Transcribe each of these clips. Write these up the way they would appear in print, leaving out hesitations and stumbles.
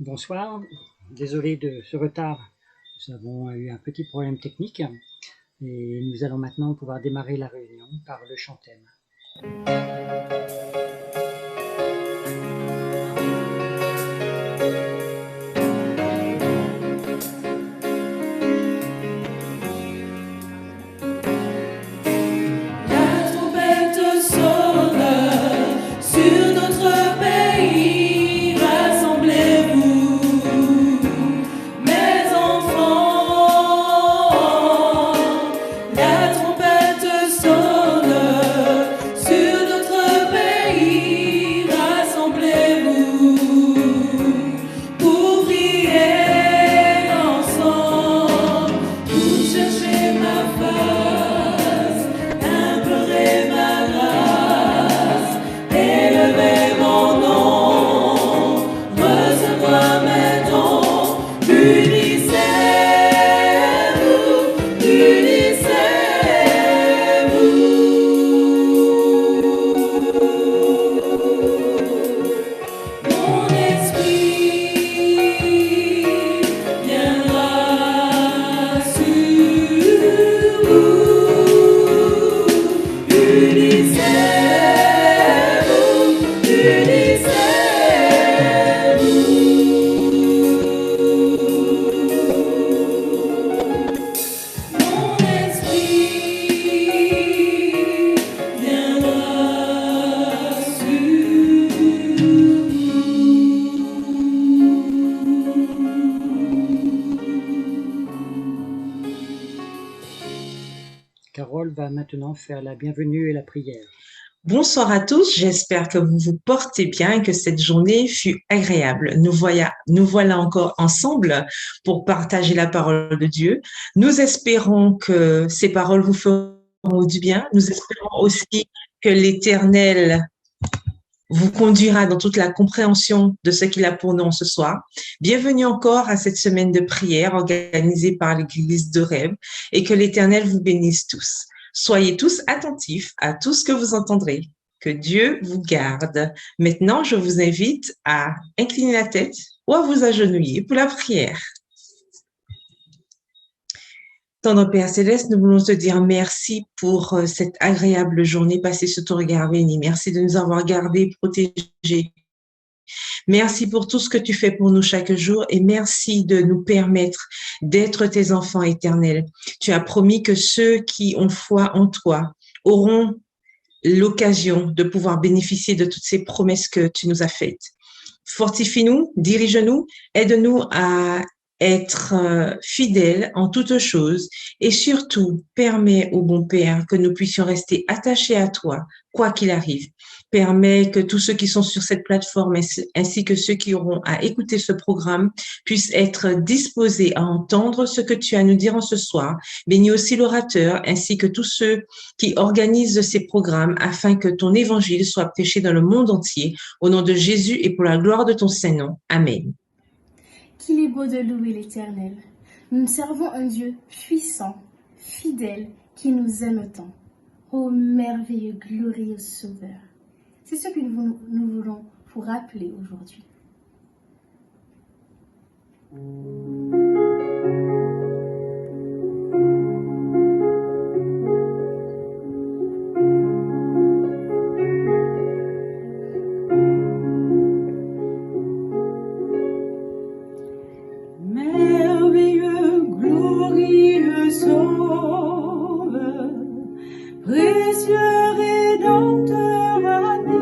Bonsoir, désolé de ce retard. Nous avons eu un petit problème technique et nous allons maintenant pouvoir démarrer la réunion par le chant thème. Carole va maintenant faire la bienvenue et la prière. Bonsoir à tous, j'espère que vous vous portez bien et que cette journée fut agréable. Nous voilà encore ensemble pour partager la parole de Dieu. Nous espérons que ces paroles vous feront du bien. Nous espérons aussi que l'Éternel vous conduira dans toute la compréhension de ce qu'il a pour nous ce soir. Bienvenue encore à cette semaine de prière organisée par l'Église de Rêve et que l'Éternel vous bénisse tous. Soyez tous attentifs à tout ce que vous entendrez. Que Dieu vous garde. Maintenant, je vous invite à incliner la tête ou à vous agenouiller pour la prière. Tendre Père Céleste, nous voulons te dire merci pour cette agréable journée passée sous ton regard béni. Merci de nous avoir gardés, protégés. Merci pour tout ce que tu fais pour nous chaque jour et merci de nous permettre d'être tes enfants éternels. Tu as promis que ceux qui ont foi en toi auront l'occasion de pouvoir bénéficier de toutes ces promesses que tu nous as faites. Fortifie-nous, dirige-nous, aide-nous à être fidèles en toutes choses et surtout permets au bon Père que nous puissions rester attachés à toi, quoi qu'il arrive. Permets que tous ceux qui sont sur cette plateforme ainsi que ceux qui auront à écouter ce programme puissent être disposés à entendre ce que tu as à nous dire en ce soir. Bénis aussi l'orateur ainsi que tous ceux qui organisent ces programmes afin que ton évangile soit prêché dans le monde entier. Au nom de Jésus et pour la gloire de ton Saint-Nom. Amen. Qu'il est beau de louer l'Éternel. Nous servons un Dieu puissant, fidèle, qui nous aime tant. Ô merveilleux, glorieux Sauveur. C'est ce que nous voulons vous rappeler aujourd'hui. Merveilleux, glorieux Sauveur, précieux Rédempteur ami,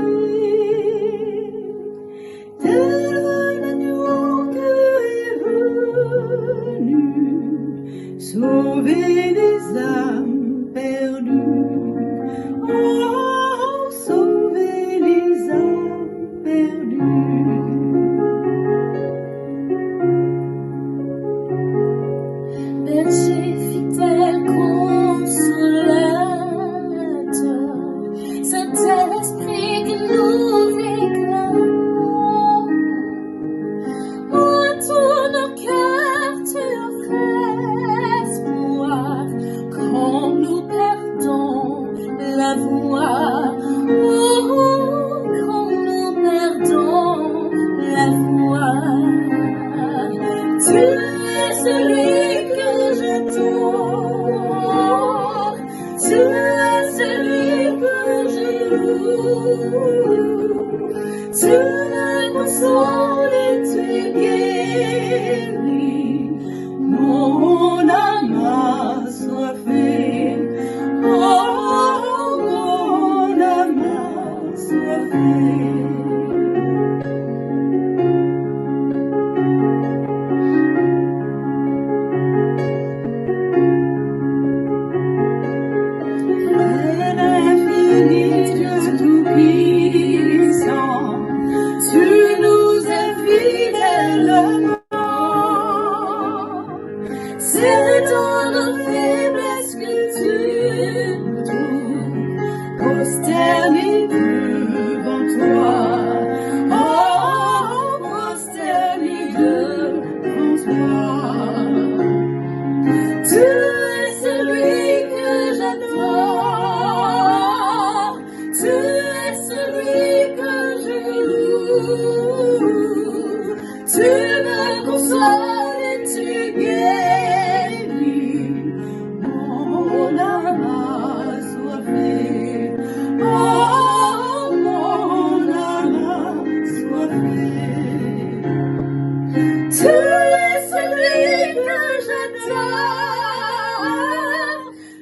Tu es celui que j'adore.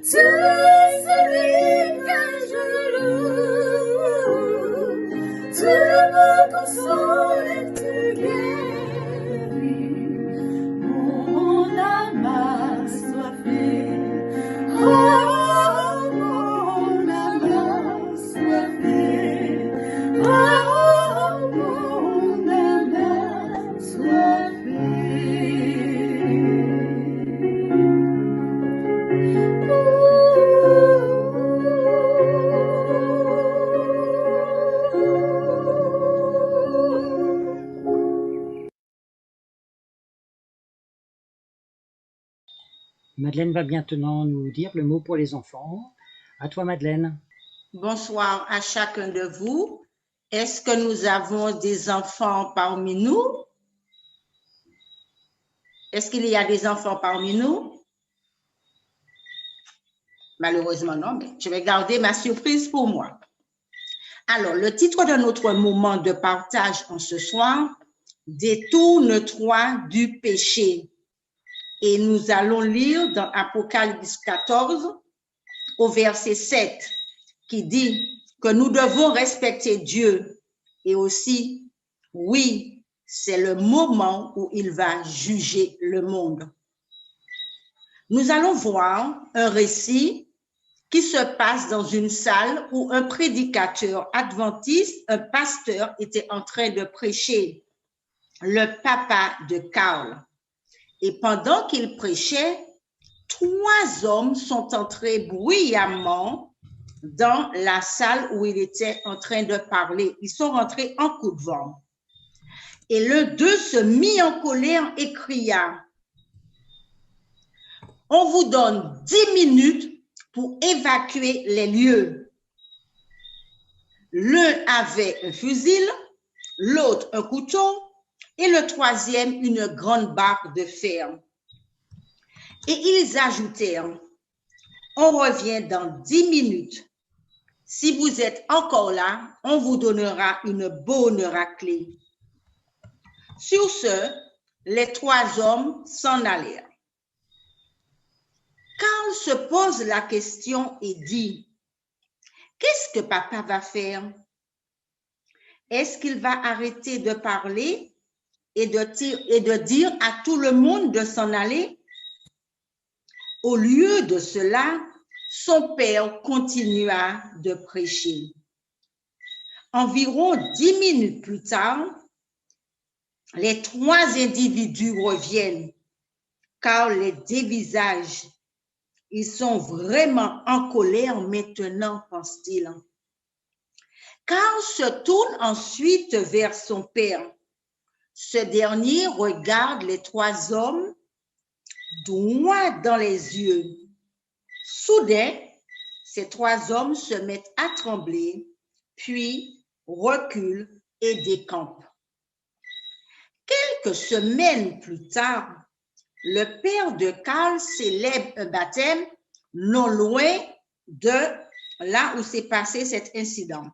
Tu es celui que je loue. Tu me consoles et tu guéris mon âme assoiffée. Oh, mon âme assoiffée. Oh, mon âme Madeleine va maintenant nous dire le mot pour les enfants. À toi, Madeleine. Bonsoir à chacun de vous. Est-ce que nous avons des enfants parmi nous? Est-ce qu'il y a des enfants parmi nous? Malheureusement, non, mais je vais garder ma surprise pour moi. Alors, le titre de notre moment de partage en ce soir, « Détourne-toi du péché ». Et nous allons lire dans Apocalypse 14, au verset 7, qui dit que nous devons respecter Dieu et aussi, oui, c'est le moment où il va juger le monde. Nous allons voir un récit qui se passe dans une salle où un prédicateur adventiste, un pasteur, était en train de prêcher, le papa de Karl. Et pendant qu'il prêchait, 3 hommes sont entrés bruyamment dans la salle où il était en train de parler. Ils sont rentrés en coup de vent. Et l'un d'eux se mit en colère et cria, « On vous donne 10 minutes pour évacuer les lieux. » L'un avait un fusil, l'autre un couteau et le troisième une grande barre de fer. Et ils ajoutèrent, « On revient dans 10 minutes. Si vous êtes encore là, on vous donnera une bonne raclée. » Sur ce, les 3 hommes s'en allèrent. Karl se pose la question et dit, « Qu'est-ce que papa va faire? Est-ce qu'il va arrêter de parler et de dire à tout le monde de s'en aller? » Au lieu de cela, son père continua de prêcher. Environ 10 minutes plus tard, les 3 individus reviennent, car les dévisages, ils sont vraiment en colère maintenant, pense-t-il. Karl se tourne ensuite vers son père. Ce dernier regarde les 3 hommes droit dans les yeux. Soudain, ces 3 hommes se mettent à trembler, puis reculent et décampent. Quelques semaines plus tard, le père de Karl célèbre un baptême non loin de là où s'est passé cet incident.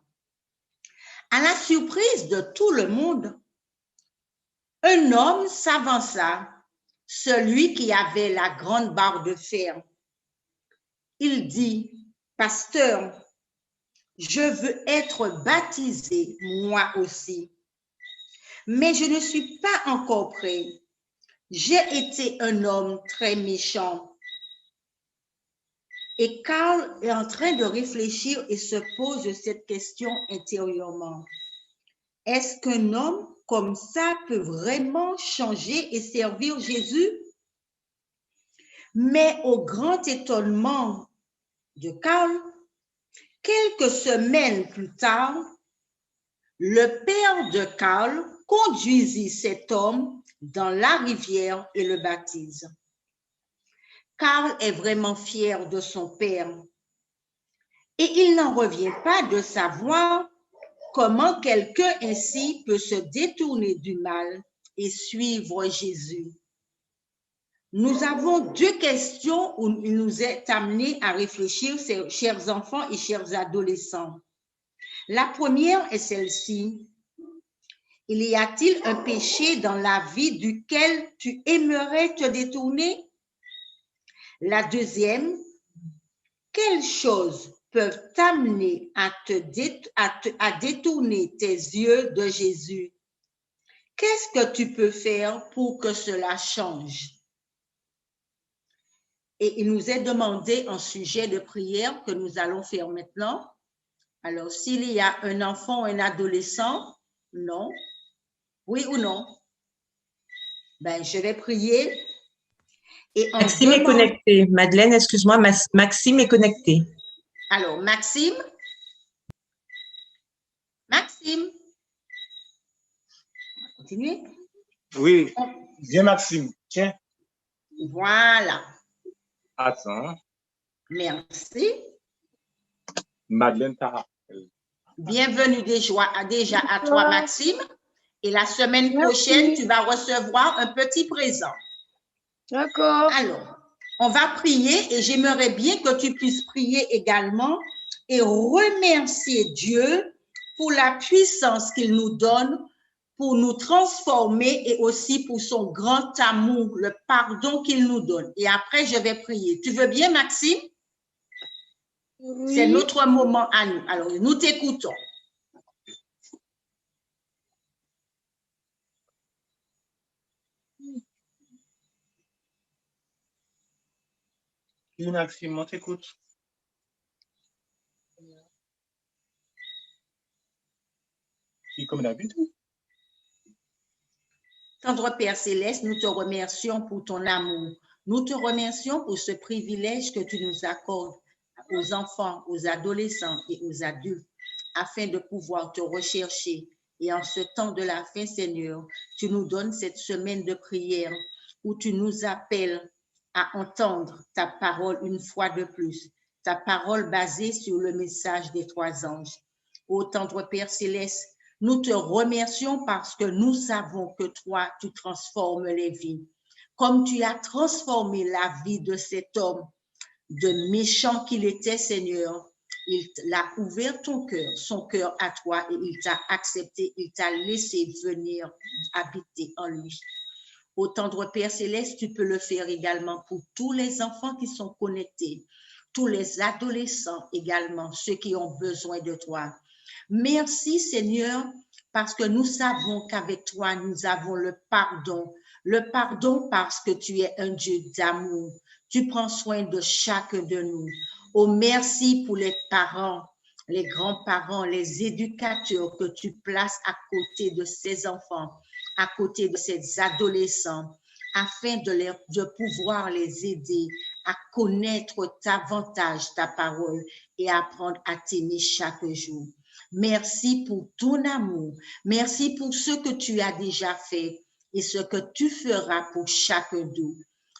À la surprise de tout le monde, un homme s'avança, celui qui avait la grande barre de fer. Il dit, « Pasteur, je veux être baptisé moi aussi, mais je ne suis pas encore prêt. J'ai été un homme très méchant. » Et Karl est en train de réfléchir et se pose cette question intérieurement. Est-ce qu'un homme comme ça peut vraiment changer et servir Jésus? Mais au grand étonnement de Karl, quelques semaines plus tard, le père de Karl conduisit cet homme dans la rivière et le baptise. Karl est vraiment fier de son père et il n'en revient pas de savoir comment quelqu'un ainsi peut se détourner du mal et suivre Jésus. Nous avons 2 questions où il nous est amené à réfléchir, chers enfants et chers adolescents. La première est celle-ci. Il y a-t-il un péché dans la vie duquel tu aimerais te détourner? La deuxième, quelles choses peuvent t'amener à détourner tes yeux de Jésus? Qu'est-ce que tu peux faire pour que cela change? Et il nous est demandé un sujet de prière que nous allons faire maintenant. Alors, s'il y a un enfant ou un adolescent, non. Oui ou non? Ben, je vais prier. Et Maxime est connecté. Madeleine, excuse-moi, Maxime est connecté. Alors, Maxime? Maxime? Continuez. Oui, viens Maxime, tiens. Voilà. Attends. Merci. Madeleine Tara. Bienvenue déjà à toi, Maxime. Et la semaine prochaine, tu vas recevoir un petit présent. D'accord. Alors, on va prier et j'aimerais bien que tu puisses prier également et remercier Dieu pour la puissance qu'il nous donne pour nous transformer et aussi pour son grand amour, le pardon qu'il nous donne. Et après, je vais prier. Tu veux bien, Maxime? Oui. C'est notre moment à nous. Alors, nous t'écoutons. Oui, Maxime, on t'écoute. Et comme d'habitude. Tendre Père Céleste, nous te remercions pour ton amour. Nous te remercions pour ce privilège que tu nous accordes aux enfants, aux adolescents et aux adultes, afin de pouvoir te rechercher. Et en ce temps de la fin, Seigneur, tu nous donnes cette semaine de prière où tu nous appelles à entendre ta parole une fois de plus, ta parole basée sur le message des trois anges. Ô tendre Père Céleste, nous te remercions parce que nous savons que toi, tu transformes les vies. Comme tu as transformé la vie de cet homme, de méchant qu'il était, Seigneur, il a ouvert son cœur à toi et il t'a accepté, il t'a laissé venir habiter en lui. Ô tendre Père Céleste, tu peux le faire également pour tous les enfants qui sont connectés, tous les adolescents également, ceux qui ont besoin de toi. Merci Seigneur, parce que nous savons qu'avec toi, nous avons le pardon. Le pardon parce que tu es un Dieu d'amour. Tu prends soin de chacun de nous. Oh, merci pour les parents, les grands-parents, les éducateurs que tu places à côté de ces enfants, à côté de ces adolescents, afin de pouvoir les aider à connaître davantage ta parole et apprendre à t'aimer chaque jour. Merci pour ton amour. Merci pour ce que tu as déjà fait et ce que tu feras pour chacun d'eux.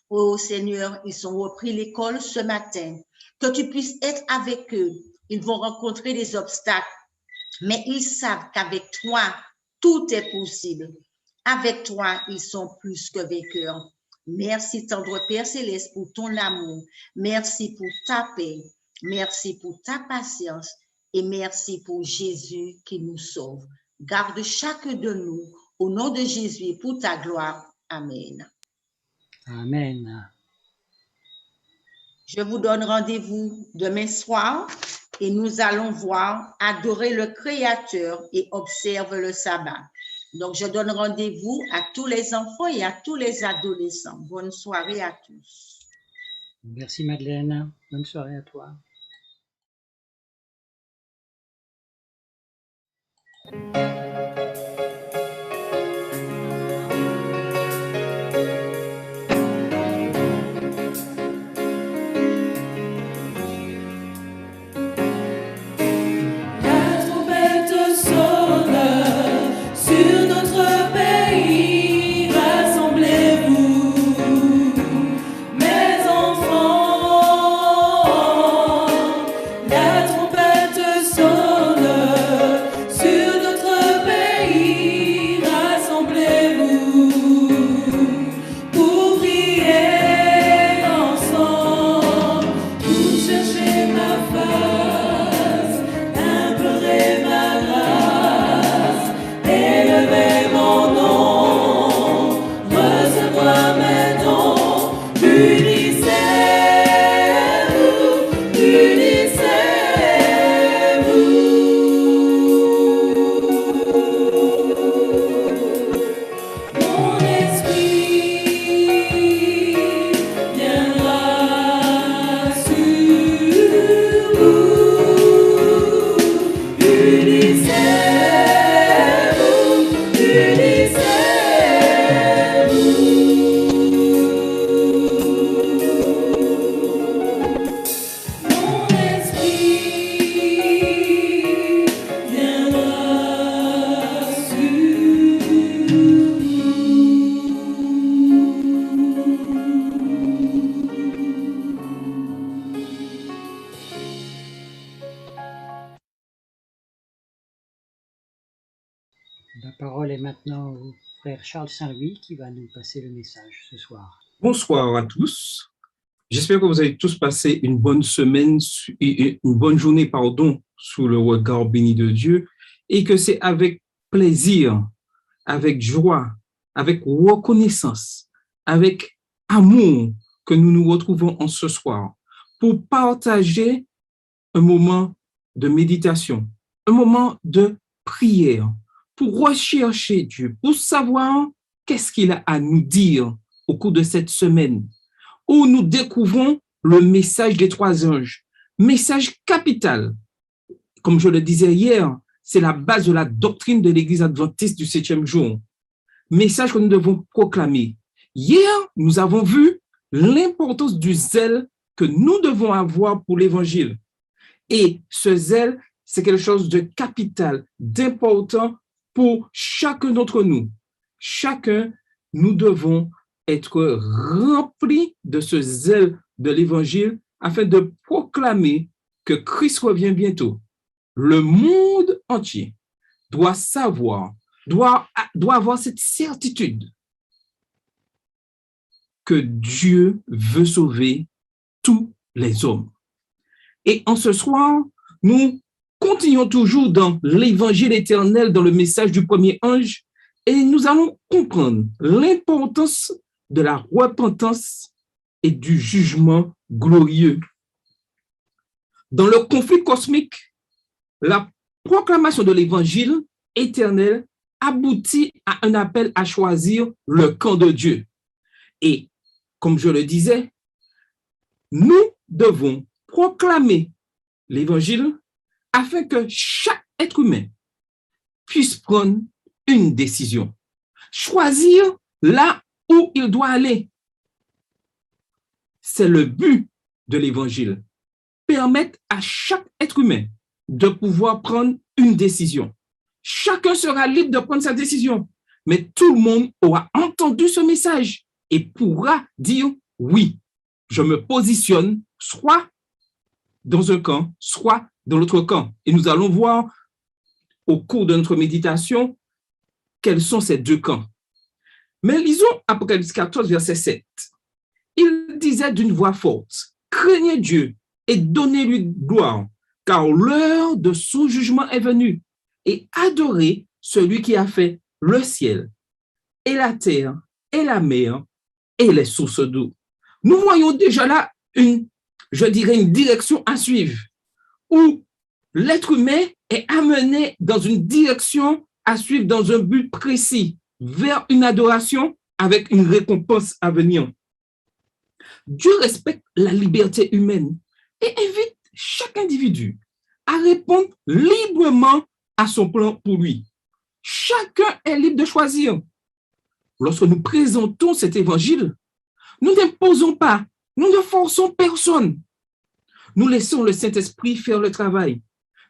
Oh Seigneur, ils ont repris l'école ce matin. Que tu puisses être avec eux. Ils vont rencontrer des obstacles, mais ils savent qu'avec toi, tout est possible. Avec toi, ils sont plus que vainqueurs. Merci, tendre Père Céleste, pour ton amour. Merci pour ta paix. Merci pour ta patience. Et merci pour Jésus qui nous sauve. Garde chacun de nous au nom de Jésus pour ta gloire. Amen. Amen. Je vous donne rendez-vous demain soir et nous allons voir adorer le Créateur et observe le sabbat. Donc, je donne rendez-vous à tous les enfants et à tous les adolescents. Bonne soirée à tous. Merci Madeleine. Bonne soirée à toi. La trompette sonne sur notre pays, rassemblez-vous, mes enfants. La trompette sonne sur notre parler maintenant au frère Charles Saint-Louis qui va nous passer le message ce soir. Bonsoir à tous. J'espère que vous avez tous passé une bonne semaine et une bonne journée, sous le regard béni de Dieu et que c'est avec plaisir, avec joie, avec reconnaissance, avec amour que nous nous retrouvons en ce soir pour partager un moment de méditation, un moment de prière, pour rechercher Dieu, pour savoir qu'est-ce qu'il a à nous dire au cours de cette semaine, où nous découvrons le message des 3 anges, message capital. Comme je le disais hier, c'est la base de la doctrine de l'Église adventiste du 7e jour. Message que nous devons proclamer. Hier, nous avons vu l'importance du zèle que nous devons avoir pour l'Évangile. Et ce zèle, c'est quelque chose de capital, d'important pour chacun d'entre nous. Chacun, nous devons être remplis de ce zèle de l'Évangile afin de proclamer que Christ revient bientôt. Le monde entier doit savoir, doit avoir cette certitude que Dieu veut sauver tous les hommes. Et en ce soir, nous continuons toujours dans l'évangile éternel, dans le message du premier ange, et nous allons comprendre l'importance de la repentance et du jugement glorieux. Dans le conflit cosmique, la proclamation de l'évangile éternel aboutit à un appel à choisir le camp de Dieu. Et comme je le disais, nous devons proclamer l'évangile afin que chaque être humain puisse prendre une décision, choisir là où il doit aller. C'est le but de l'évangile, permettre à chaque être humain de pouvoir prendre une décision. Chacun sera libre de prendre sa décision, mais tout le monde aura entendu ce message et pourra dire oui, je me positionne soit dans un camp, soit dans l'autre camp. Et nous allons voir au cours de notre méditation quels sont ces 2 camps. Mais lisons Apocalypse 14, verset 7. Il disait d'une voix forte, « Craignez Dieu et donnez-lui gloire, car l'heure de son jugement est venue, et adorez celui qui a fait le ciel, et la terre, et la mer, et les sources d'eau. » Nous voyons déjà là une direction à suivre, où l'être humain est amené dans une direction à suivre dans un but précis, vers une adoration avec une récompense à venir. Dieu respecte la liberté humaine et invite chaque individu à répondre librement à son plan pour lui. Chacun est libre de choisir. Lorsque nous présentons cet évangile, nous n'imposons pas, nous ne forçons personne. Nous laissons le Saint-Esprit faire le travail.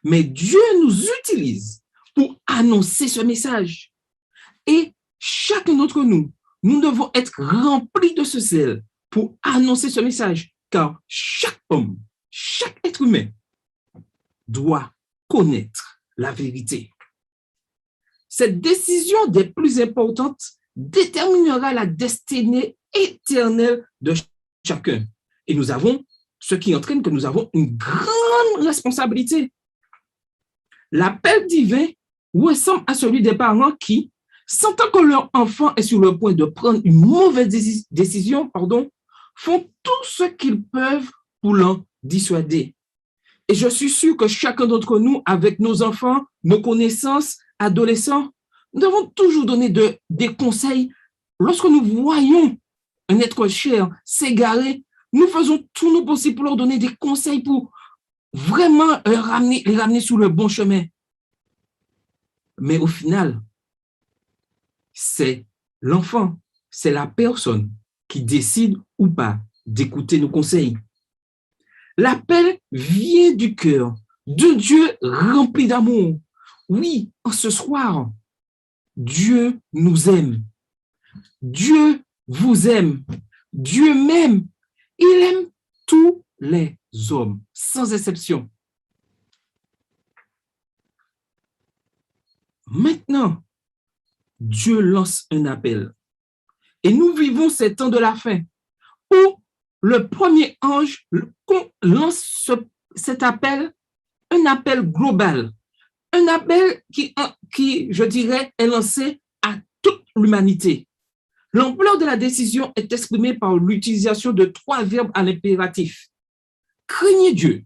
Mais Dieu nous utilise pour annoncer ce message. Et chacun d'entre nous, nous devons être remplis de ce zèle pour annoncer ce message. Car chaque homme, chaque être humain doit connaître la vérité. Cette décision des plus importantes déterminera la destinée éternelle de chacun. Et nous avons ce qui entraîne que nous avons une grande responsabilité. L'appel divin ressemble à celui des parents qui, sentant que leur enfant est sur le point de prendre une mauvaise décision, font tout ce qu'ils peuvent pour l'en dissuader. Et je suis sûr que chacun d'entre nous, avec nos enfants, nos connaissances, adolescents, nous devons toujours donner des conseils. Lorsque nous voyons un être cher s'égarer, nous faisons tout nos possible pour leur donner des conseils pour vraiment les ramener sur le bon chemin. Mais au final, c'est l'enfant, c'est la personne qui décide ou pas d'écouter nos conseils. L'appel vient du cœur de Dieu rempli d'amour. Oui, en ce soir, Dieu nous aime. Dieu vous aime. Dieu m'aime. Il aime tous les hommes, sans exception. Maintenant, Dieu lance un appel. Et nous vivons ces temps de la fin où le premier ange lance cet appel, un appel global, un appel qui, je dirais, est lancé à toute l'humanité. L'ampleur de la décision est exprimée par l'utilisation de 3 verbes à l'impératif. Craignez Dieu,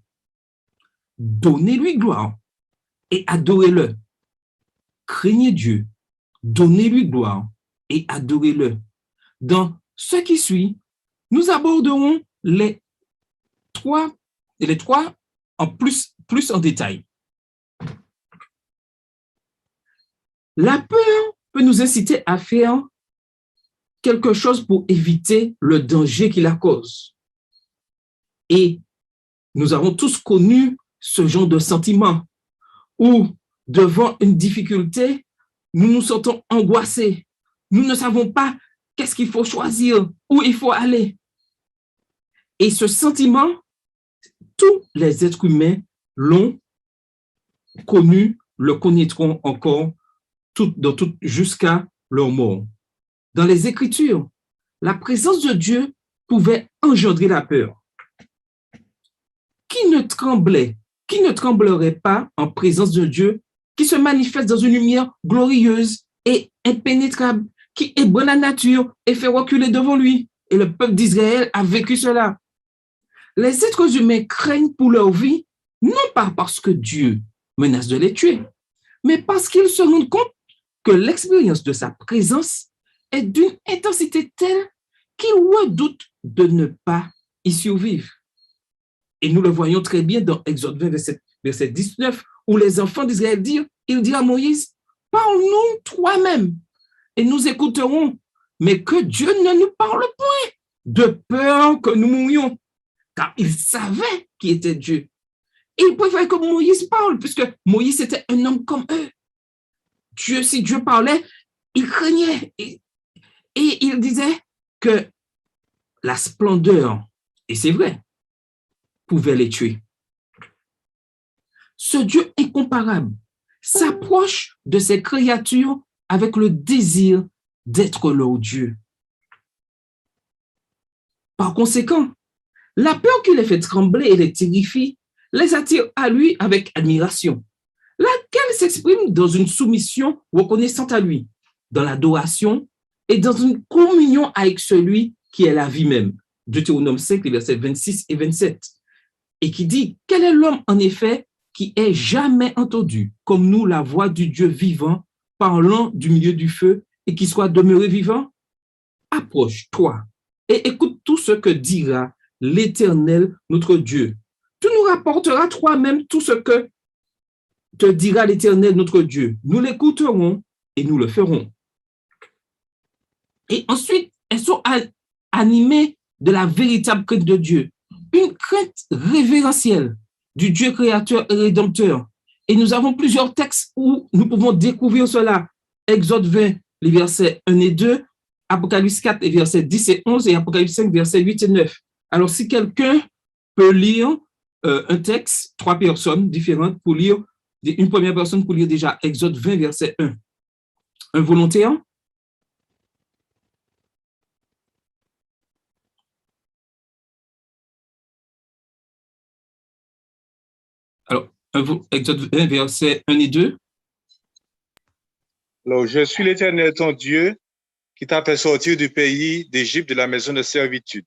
donnez-lui gloire et adorez-le. Craignez Dieu, donnez-lui gloire et adorez-le. Dans ce qui suit, nous aborderons les trois en plus en détail. La peur peut nous inciter à faire quelque chose pour éviter le danger qui la cause. Et nous avons tous connu ce genre de sentiment où, devant une difficulté, nous nous sentons angoissés. Nous ne savons pas qu'est-ce qu'il faut choisir, où il faut aller. Et ce sentiment, tous les êtres humains l'ont connu, le connaîtront encore jusqu'à leur mort. Dans les Écritures, la présence de Dieu pouvait engendrer la peur. Qui ne tremblerait pas en présence de Dieu, qui se manifeste dans une lumière glorieuse et impénétrable, qui ébranle la nature et fait reculer devant lui? Et le peuple d'Israël a vécu cela. Les êtres humains craignent pour leur vie, non pas parce que Dieu menace de les tuer, mais parce qu'ils se rendent compte que l'expérience de sa présence est d'une intensité telle qu'ils redoutent de ne pas y survivre. Et nous le voyons très bien dans Exode 20, verset 19, où les enfants d'Israël disent, il dit à Moïse, parle-nous toi-même et nous écouterons, mais que Dieu ne nous parle point, de peur que nous mourions, car il savait qui était Dieu. Il préférait que Moïse parle, puisque Moïse était un homme comme eux. Si Dieu parlait, il craignait. Et il disait que la splendeur, et c'est vrai, pouvait les tuer. Ce Dieu incomparable s'approche de ces créatures avec le désir d'être leur Dieu. Par conséquent, la peur qui les fait trembler et les terrifie les attire à lui avec admiration, laquelle s'exprime dans une soumission reconnaissante à lui, dans l'adoration et dans une communion avec celui qui est la vie même. Deutéronome 5, les versets 26 et 27. Et qui dit, quel est l'homme en effet qui ait jamais entendu, comme nous, la voix du Dieu vivant, parlant du milieu du feu et qui soit demeuré vivant? Approche-toi et écoute tout ce que dira l'Éternel, notre Dieu. Tu nous rapporteras toi-même tout ce que te dira l'Éternel, notre Dieu. Nous l'écouterons et nous le ferons. Et ensuite, elles sont animées de la véritable crainte de Dieu, une crainte révérentielle du Dieu créateur et rédempteur. Et nous avons plusieurs textes où nous pouvons découvrir cela. Exode 20, les versets 1 et 2, Apocalypse 4, les versets 10 et 11, et Apocalypse 5, versets 8 et 9. Alors, si quelqu'un peut lire un texte, 3 personnes différentes pour lire, une première personne pour lire déjà Exode 20, verset 1. Un volontaire? Alors, Exode 20, verset 1 et 2. Alors, je suis l'Éternel, ton Dieu, qui t'a fait sortir du pays d'Égypte, de la maison de servitude.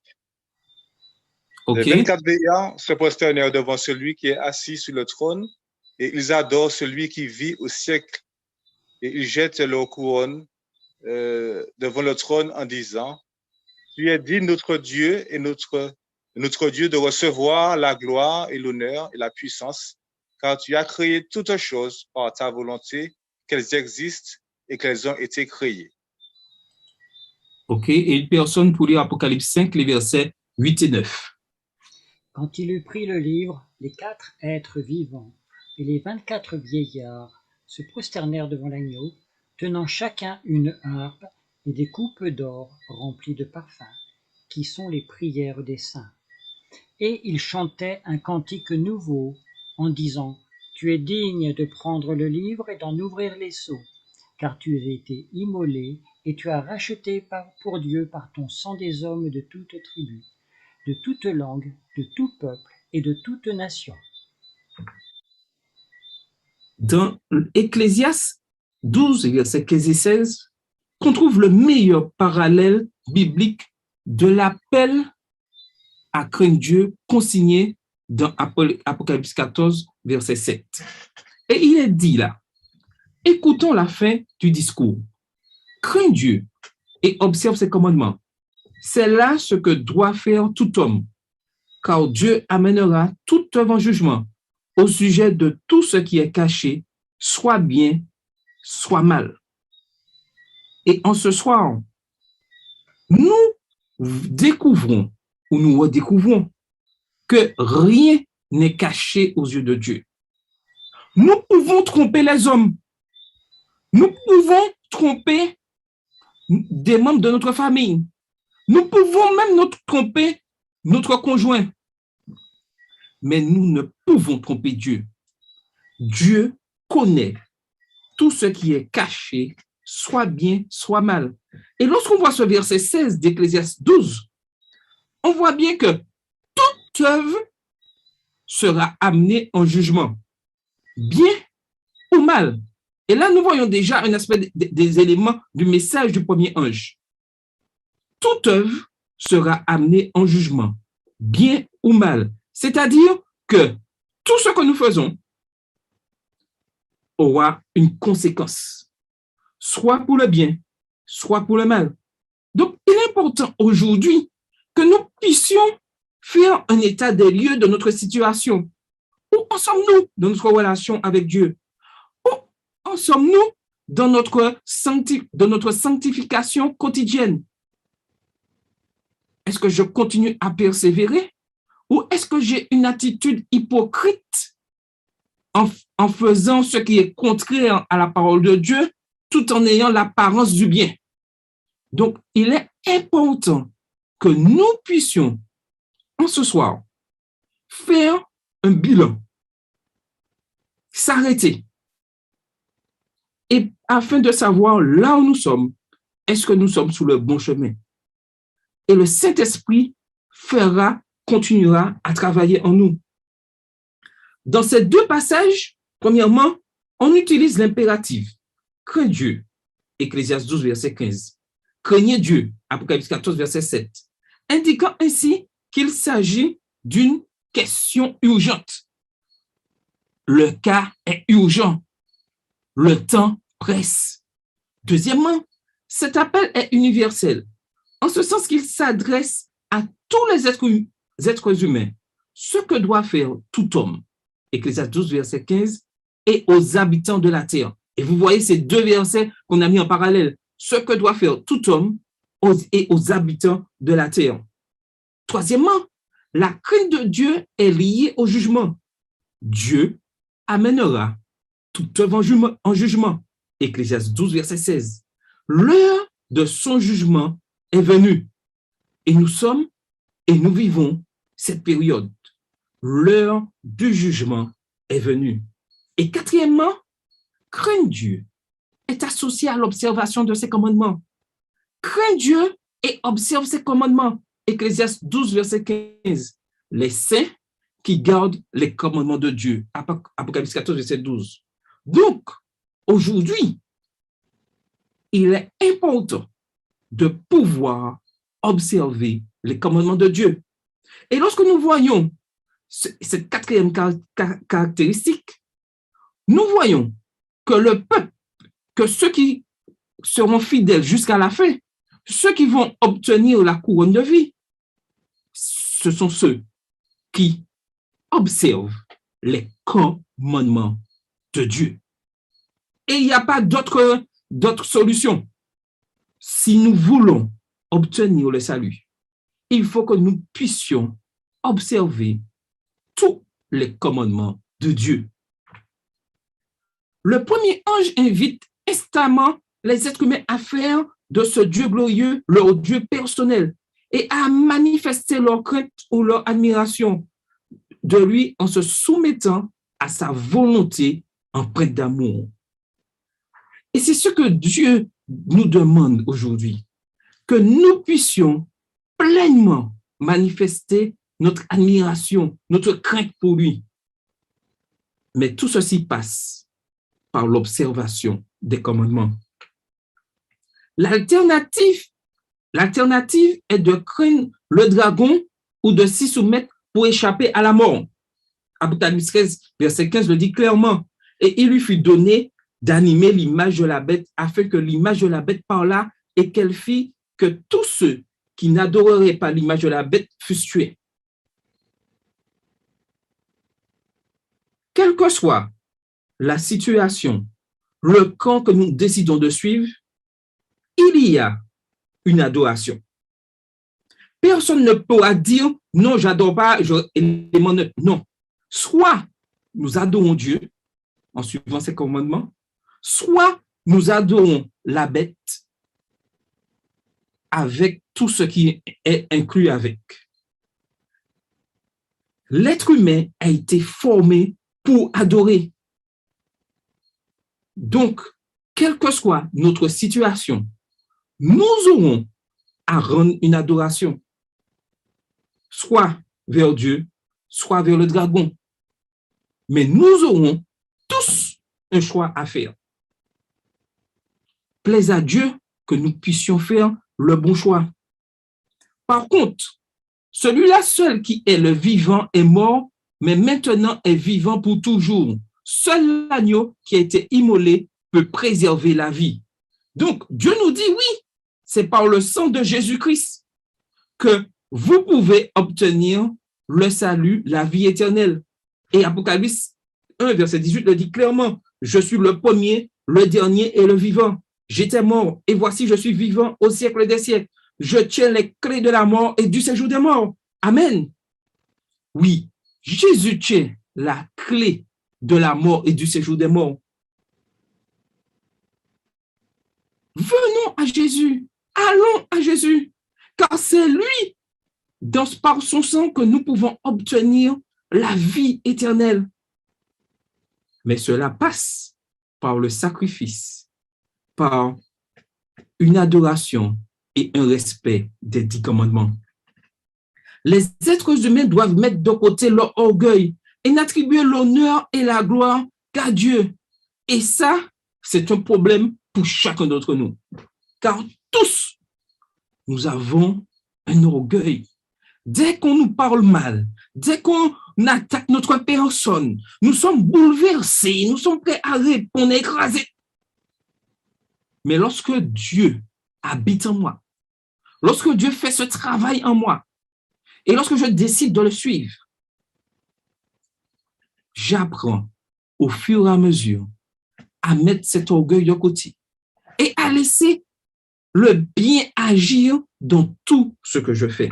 Okay. Les 24 veillants se prosternèrent devant celui qui est assis sur le trône, et ils adorent celui qui vit au siècle. Et ils jettent leur couronne devant le trône en disant, tu es digne, notre Dieu et notre Dieu, de recevoir la gloire et l'honneur et la puissance, car tu as créé toutes choses par ta volonté, qu'elles existent et qu'elles ont été créées. OK. Et une personne pour lire Apocalypse 5, les versets 8 et 9. Quand il eut pris le livre, les 4 êtres vivants et les 24 vieillards se prosternèrent devant l'agneau, tenant chacun une harpe et des coupes d'or remplies de parfums, qui sont les prières des saints. Et ils chantaient un cantique nouveau, en disant, tu es digne de prendre le livre et d'en ouvrir les sceaux, car tu as été immolé et tu as racheté pour Dieu par ton sang des hommes de toute tribu, de toute langue, de tout peuple et de toute nation. Dans Ecclésiaste 12, verset 15 et 16, qu'on trouve le meilleur parallèle biblique de l'appel à craindre Dieu consigné dans Apocalypse 14, verset 7. Et il est dit là, écoutons la fin du discours. Crains Dieu et observe ses commandements. C'est là ce que doit faire tout homme, car Dieu amènera toute œuvre en jugement au sujet de tout ce qui est caché, soit bien, soit mal. Et en ce soir, nous découvrons ou nous redécouvrons que rien n'est caché aux yeux de Dieu. Nous pouvons tromper les hommes. Nous pouvons tromper des membres de notre famille. Nous pouvons même tromper notre conjoint. Mais nous ne pouvons tromper Dieu. Dieu connaît tout ce qui est caché, soit bien, soit mal. Et lorsqu'on voit ce verset 16 d'Ecclésiaste 12, on voit bien que toute œuvre sera amenée en jugement, bien ou mal. Et là, nous voyons déjà un aspect des éléments du message du premier ange. Toute œuvre sera amenée en jugement, bien ou mal. C'est-à-dire que tout ce que nous faisons aura une conséquence, soit pour le bien, soit pour le mal. Donc, il est important aujourd'hui que nous puissions faire un état des lieux de notre situation. Où en sommes-nous dans notre relation avec Dieu? Où en sommes-nous dans notre sanctification quotidienne? Est-ce que je continue à persévérer ou est-ce que j'ai une attitude hypocrite en faisant ce qui est contraire à la parole de Dieu tout en ayant l'apparence du bien? Donc, il est important que nous puissions, en ce soir, faire un bilan, s'arrêter, et afin de savoir là où nous sommes, est-ce que nous sommes sur le bon chemin? Et le Saint-Esprit continuera à travailler en nous. Dans ces deux passages, premièrement, on utilise l'impératif. Crains Dieu, Ecclésiaste 12, verset 15. Craignez Dieu, Apocalypse 14, verset 7. Indiquant ainsi qu'il s'agit d'une question urgente. Le cas est urgent. Le temps presse. Deuxièmement, cet appel est universel, en ce sens qu'il s'adresse à tous les êtres humains, ce que doit faire tout homme, Ecclésiaste 12, verset 15, et aux habitants de la terre. Et vous voyez ces deux versets qu'on a mis en parallèle, ce que doit faire tout homme et aux habitants de la terre. Troisièmement, la crainte de Dieu est liée au jugement. Dieu amènera toute œuvre en jugement. Ecclésiaste 12, verset 16. L'heure de son jugement est venue. Et nous vivons cette période. L'heure du jugement est venue. Et quatrièmement, craindre Dieu est associé à l'observation de ses commandements. Crains Dieu et observe ses commandements. Ecclésiaste 12, verset 15. Les saints qui gardent les commandements de Dieu. Apocalypse 14, verset 12. Donc, aujourd'hui, il est important de pouvoir observer les commandements de Dieu. Et lorsque nous voyons cette quatrième caractéristique, nous voyons que le peuple, que ceux qui seront fidèles jusqu'à la fin, ceux qui vont obtenir la couronne de vie, ce sont ceux qui observent les commandements de Dieu. Et il n'y a pas d'autre solution. Si nous voulons obtenir le salut, il faut que nous puissions observer tous les commandements de Dieu. Le premier ange invite instamment les êtres humains à faire de ce Dieu glorieux leur Dieu personnel et à manifester leur crainte ou leur admiration de lui en se soumettant à sa volonté empreinte d'amour. Et c'est ce que Dieu nous demande aujourd'hui, que nous puissions pleinement manifester notre admiration, notre crainte pour lui. Mais tout ceci passe par l'observation des commandements. L'alternative est de craindre le dragon ou de s'y soumettre pour échapper à la mort. Apocalypse 13, verset 15 le dit clairement. Et il lui fut donné d'animer l'image de la bête afin que l'image de la bête parlât et qu'elle fit que tous ceux qui n'adoreraient pas l'image de la bête fussent tués. Quelle que soit la situation, le camp que nous décidons de suivre, il y a une adoration. Personne ne pourra dire « non, j'adore pas, non. Soit nous adorons Dieu en suivant ses commandements, soit nous adorons la bête avec tout ce qui est inclus avec. L'être humain a été formé pour adorer. Donc, quelle que soit notre situation, nous aurons à rendre une adoration, soit vers Dieu, soit vers le dragon. Mais nous aurons tous un choix à faire. Plaise à Dieu que nous puissions faire le bon choix. Par contre, celui-là seul qui est le vivant est mort, mais maintenant est vivant pour toujours. Seul l'agneau qui a été immolé peut préserver la vie. Donc, Dieu nous dit oui, c'est par le sang de Jésus-Christ que vous pouvez obtenir le salut, la vie éternelle. Et Apocalypse 1, verset 18 le dit clairement, je suis le premier, le dernier et le vivant. J'étais mort et voici je suis vivant au siècle des siècles. Je tiens les clés de la mort et du séjour des morts. Amen. Oui, Jésus tient la clé de la mort et du séjour des morts. Venons à Jésus, allons à Jésus, car c'est lui, par son sang, que nous pouvons obtenir la vie éternelle. Mais cela passe par le sacrifice, par une adoration et un respect des 10 commandements. Les êtres humains doivent mettre de côté leur orgueil et n'attribuer l'honneur et la gloire qu'à Dieu. Et ça, c'est un problème pour chacun d'entre nous. Car tous, nous avons un orgueil. Dès qu'on nous parle mal, dès qu'on attaque notre personne, nous sommes bouleversés, nous sommes prêts à répondre, écrasés. Mais lorsque Dieu habite en moi, lorsque Dieu fait ce travail en moi, et lorsque je décide de le suivre, j'apprends au fur et à mesure à mettre cet orgueil de côté et à laisser le bien agir dans tout ce que je fais.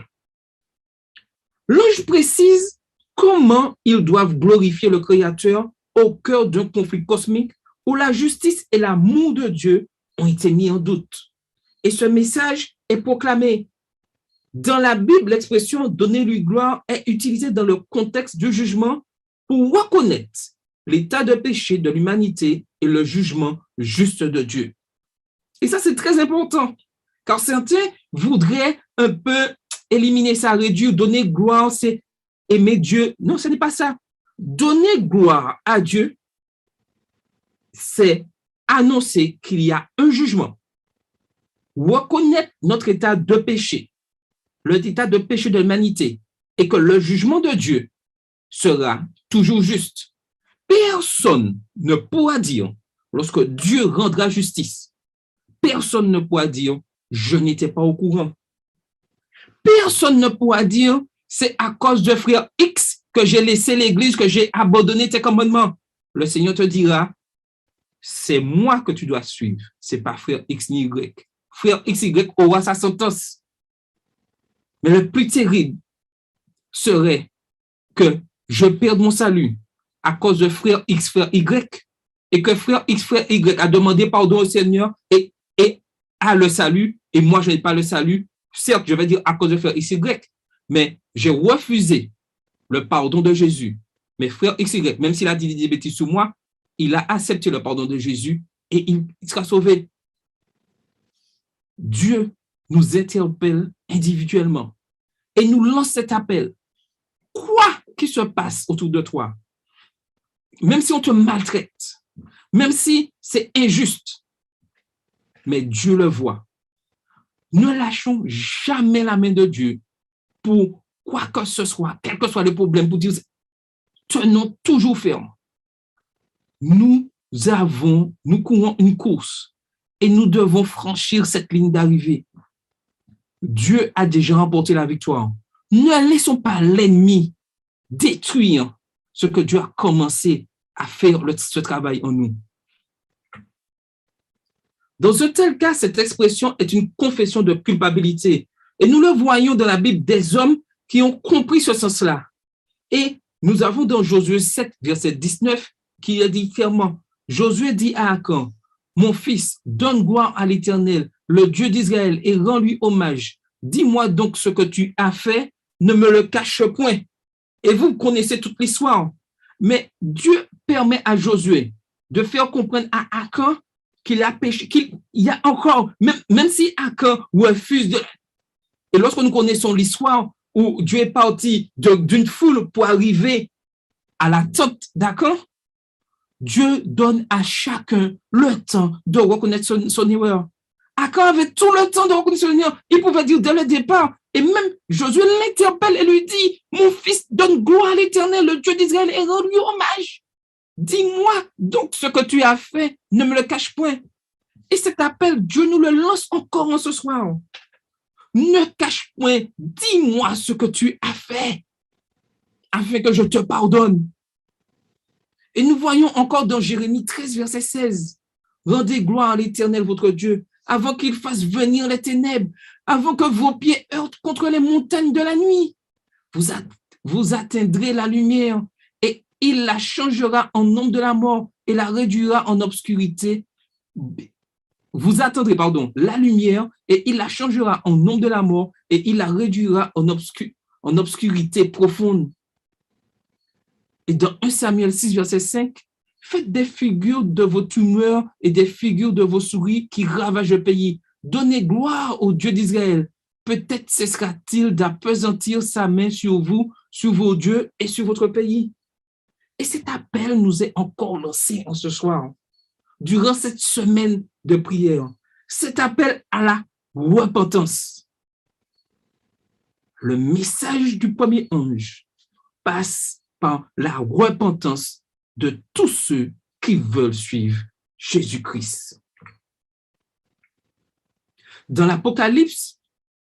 L'ange précise comment ils doivent glorifier le Créateur au cœur d'un conflit cosmique où la justice et l'amour de Dieu ont été mis en doute. Et ce message est proclamé. Dans la Bible, l'expression « donner-lui gloire » est utilisée dans le contexte du jugement pour reconnaître l'état de péché de l'humanité et le jugement juste de Dieu. Et ça, c'est très important, car certains voudraient un peu éliminer ça, réduire, donner gloire, c'est aimer Dieu. Non, ce n'est pas ça. Donner gloire à Dieu, c'est annoncer qu'il y a un jugement. Reconnaître notre état de péché, l'état de péché de l'humanité, et que le jugement de Dieu sera toujours juste. Personne ne pourra dire, lorsque Dieu rendra justice, personne ne pourra dire, je n'étais pas au courant. Personne ne pourra dire, c'est à cause de frère X que j'ai laissé l'église, que j'ai abandonné tes commandements. Le Seigneur te dira, c'est moi que tu dois suivre, c'est pas frère X ni Y. Frère X, Y aura sa sentence. Mais le plus terrible serait que je perde mon salut à cause de frère X, frère Y, et que frère X, frère Y a demandé pardon au Seigneur et a le salut, et moi je n'ai pas le salut. Certes, je vais dire à cause de frère X, Y, mais j'ai refusé le pardon de Jésus. Mais frère X, Y, même s'il a dit des bêtises sur moi, il a accepté le pardon de Jésus et il sera sauvé. Dieu nous interpelle individuellement et nous lance cet appel. Quoi qu'il se passe autour de toi, même si on te maltraite, même si c'est injuste, mais Dieu le voit. Ne lâchons jamais la main de Dieu pour quoi que ce soit, quel que soit le problème, pour dire, tenons toujours ferme. Nous courons une course et nous devons franchir cette ligne d'arrivée. Dieu a déjà remporté la victoire. Ne laissons pas l'ennemi détruire ce que Dieu a commencé à faire ce travail en nous. Dans un tel cas, cette expression est une confession de culpabilité. Et nous le voyons dans la Bible des hommes qui ont compris ce sens-là. Et nous avons dans Josué 7, verset 19, qui a dit clairement, Josué dit à Akan, mon fils, donne gloire à l'Éternel, le Dieu d'Israël, et rends-lui hommage. Dis-moi donc ce que tu as fait, ne me le cache point. Et vous connaissez toute l'histoire. Mais Dieu permet à Josué de faire comprendre à Akan qu'il a péché, qu'il y a encore, même si Akan refuse de... Et lorsque nous connaissons l'histoire où Dieu est parti d'une foule pour arriver à la tente d'Akan, Dieu donne à chacun le temps de reconnaître son erreur. Akan avait tout le temps de reconnaître son erreur. Il pouvait dire dès le départ, et même Josué l'interpelle et lui dit, mon fils, donne gloire à l'Éternel, le Dieu d'Israël, et rends-lui hommage. Dis-moi donc ce que tu as fait, ne me le cache point. Et cet appel, Dieu nous le lance encore en ce soir. Ne cache point, dis-moi ce que tu as fait, afin que je te pardonne. Et nous voyons encore dans Jérémie 13, verset 16, rendez gloire à l'Éternel, votre Dieu, avant qu'il fasse venir les ténèbres, avant que vos pieds heurtent contre les montagnes de la nuit. Vous atteindrez la lumière et il la changera en ombre de la mort et la réduira en obscurité. Vous attendrez, la lumière et il la changera en ombre de la mort et il la réduira en obscurité profonde. Et dans 1 Samuel 6, verset 5, faites des figures de vos tumeurs et des figures de vos souris qui ravagent le pays. Donnez gloire au Dieu d'Israël. Peut-être cessera-t-il d'appesantir sa main sur vous, sur vos dieux et sur votre pays. Et cet appel nous est encore lancé en ce soir. Durant cette semaine de prière, cet appel à la repentance. Le message du premier ange passe par la repentance de tous ceux qui veulent suivre Jésus-Christ. Dans l'Apocalypse,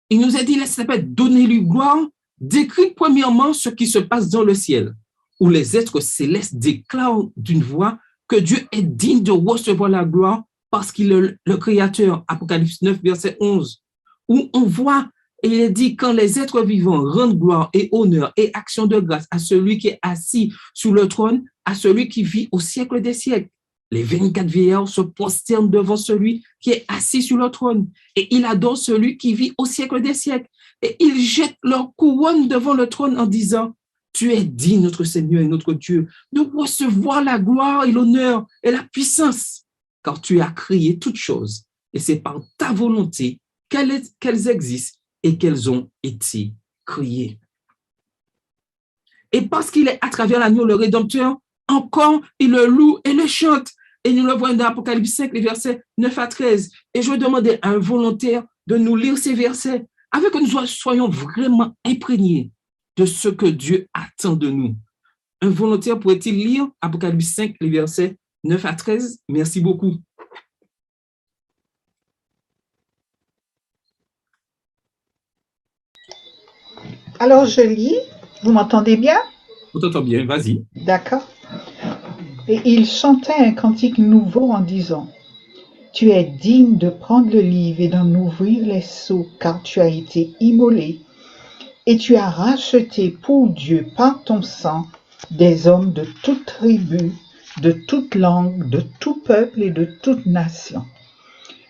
il nous a dit, ça s'appelle « Donnez-lui gloire », décrit premièrement ce qui se passe dans le ciel, où les êtres célestes déclarent d'une voix que Dieu est digne de recevoir la gloire parce qu'il est le Créateur. Apocalypse 9, verset 11, où on voit, et il est dit, quand les êtres vivants rendent gloire et honneur et action de grâce à celui qui est assis sur le trône, à celui qui vit au siècle des siècles. Les 24 vieillards se prosternent devant celui qui est assis sur le trône et ils adorent celui qui vit au siècle des siècles. Et ils jettent leur couronne devant le trône en disant, tu es digne, notre Seigneur et notre Dieu, de recevoir la gloire et l'honneur et la puissance, car tu as créé toutes choses et c'est par ta volonté qu'elles existent et qu'elles ont été créées. Et parce qu'il est à travers l'agneau le Rédempteur, encore il le loue et le chante. Et nous le voyons dans Apocalypse 5, les versets 9 à 13. Et je vais demander à un volontaire de nous lire ces versets afin que nous soyons vraiment imprégnés de ce que Dieu attend de nous. Un volontaire pourrait-il lire Apocalypse 5, les versets 9 à 13? Merci beaucoup. Alors, je lis. Vous m'entendez bien? On t'entend bien, vas-y. D'accord. Et il chantait un cantique nouveau en disant, « Tu es digne de prendre le livre et d'en ouvrir les sceaux, car tu as été immolé, et tu as racheté pour Dieu par ton sang des hommes de toute tribu, de toute langue, de tout peuple et de toute nation.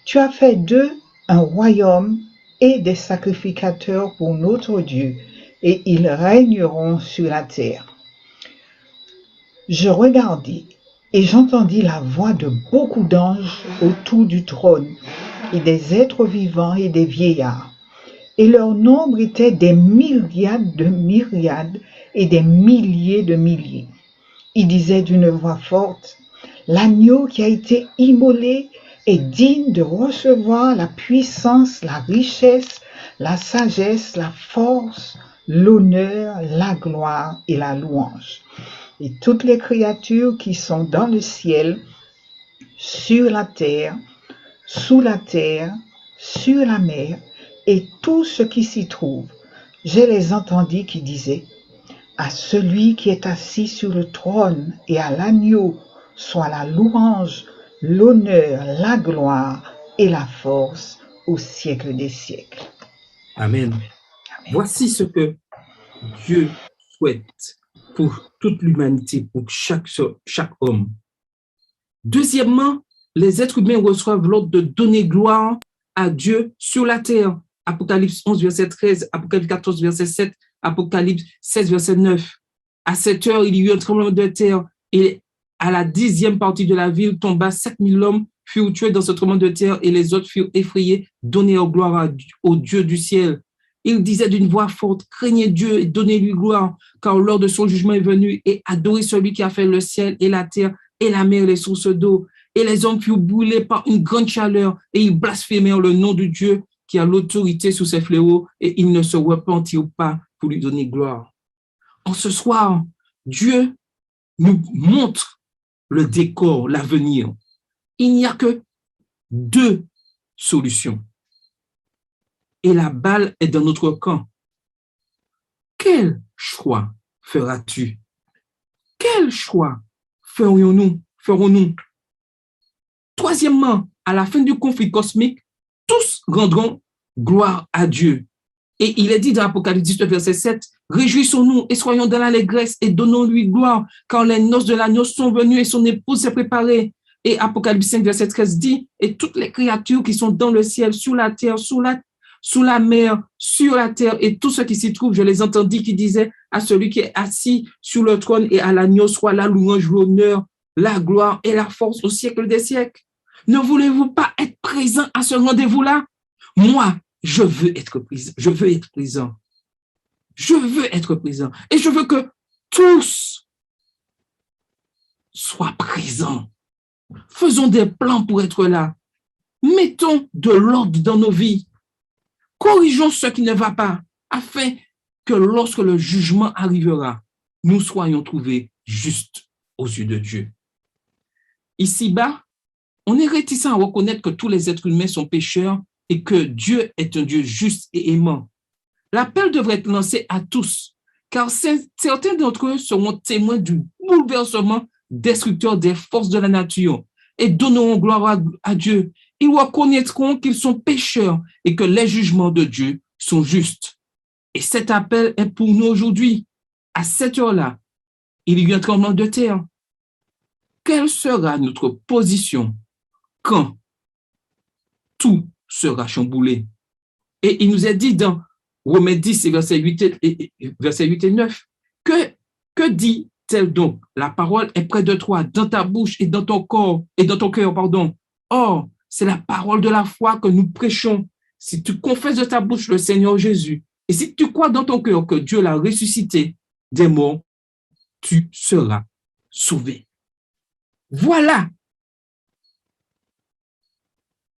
Tu as fait d'eux un royaume et des sacrificateurs pour notre Dieu, et ils régneront sur la terre. Je regardai, Et j'entendis la voix de beaucoup d'anges autour du trône, et des êtres vivants et des vieillards. Et leur nombre était des myriades de myriades et des milliers de milliers. Ils disaient d'une voix forte, l'agneau qui a été immolé est digne de recevoir la puissance, la richesse, la sagesse, la force, l'honneur, la gloire et la louange. Et toutes les créatures qui sont dans le ciel, sur la terre, sous la terre, sur la mer, et tout ce qui s'y trouve, je les entendis qui disaient, à celui qui est assis sur le trône et à l'agneau, soit la louange, l'honneur, la gloire et la force au siècle des siècles. Amen. Amen. Voici ce que Dieu souhaite pour toute l'humanité, pour chaque homme. Deuxièmement, les êtres humains reçoivent l'ordre de donner gloire à Dieu sur la terre. Apocalypse 11, verset 13, Apocalypse 14, verset 7, Apocalypse 16, verset 9. À cette heure, il y eut un tremblement de terre et à la 10e partie de la ville tomba 7000 hommes, furent tués dans ce tremblement de terre et les autres furent effrayés, donnèrent gloire au Dieu du ciel. Il disait d'une voix forte, craignez Dieu et donnez-lui gloire, car l'heure de son jugement est venue, et adorez celui qui a fait le ciel et la terre et la mer et les sources d'eau. Et les hommes furent brûlés par une grande chaleur et ils blasphémèrent le nom de Dieu qui a l'autorité sur ces fléaux et ils ne se repentirent pas pour lui donner gloire. En ce soir, Dieu nous montre le décor, l'avenir. Il n'y a que 2 solutions. Et la balle est dans notre camp. Quel choix feras-tu? Quel choix ferons-nous? Troisièmement, à la fin du conflit cosmique, tous rendront gloire à Dieu. Et il est dit dans Apocalypse 19, verset 7, « Réjouissons-nous et soyons dans l'allégresse et donnons-lui gloire, car les noces de l'agneau sont venues et son épouse s'est préparée. » Et Apocalypse 5, verset 13 dit, « Et toutes les créatures qui sont dans le ciel, sur la terre, sous la mer, sur la terre, et tout ce qui s'y trouve, je les entendis qui disaient à celui qui est assis sur le trône et à l'agneau, soit la louange, l'honneur, la gloire et la force au siècle des siècles. Ne voulez-vous pas être présent à ce rendez-vous-là? Moi, je veux être présent. Je veux être présent. Je veux être présent. Et je veux que tous soient présents. Faisons des plans pour être là. Mettons de l'ordre dans nos vies. Corrigeons ce qui ne va pas, afin que lorsque le jugement arrivera, nous soyons trouvés justes aux yeux de Dieu. Ici-bas, on est réticent à reconnaître que tous les êtres humains sont pécheurs et que Dieu est un Dieu juste et aimant. L'appel devrait être lancé à tous, car certains d'entre eux seront témoins du bouleversement destructeur des forces de la nature et donneront gloire à Dieu. Ils reconnaîtront qu'ils sont pécheurs et que les jugements de Dieu sont justes. Et cet appel est pour nous aujourd'hui. À cette heure-là, il y a eu un tremblement de terre. Quelle sera notre position quand tout sera chamboulé? Et il nous est dit dans Romains 10, versets 8 et 9, que dit-elle donc? La parole est près de toi, dans ta bouche et dans ton corps, et dans ton cœur, pardon. Or, c'est la parole de la foi que nous prêchons. Si tu confesses de ta bouche le Seigneur Jésus, et si tu crois dans ton cœur que Dieu l'a ressuscité des morts, tu seras sauvé. Voilà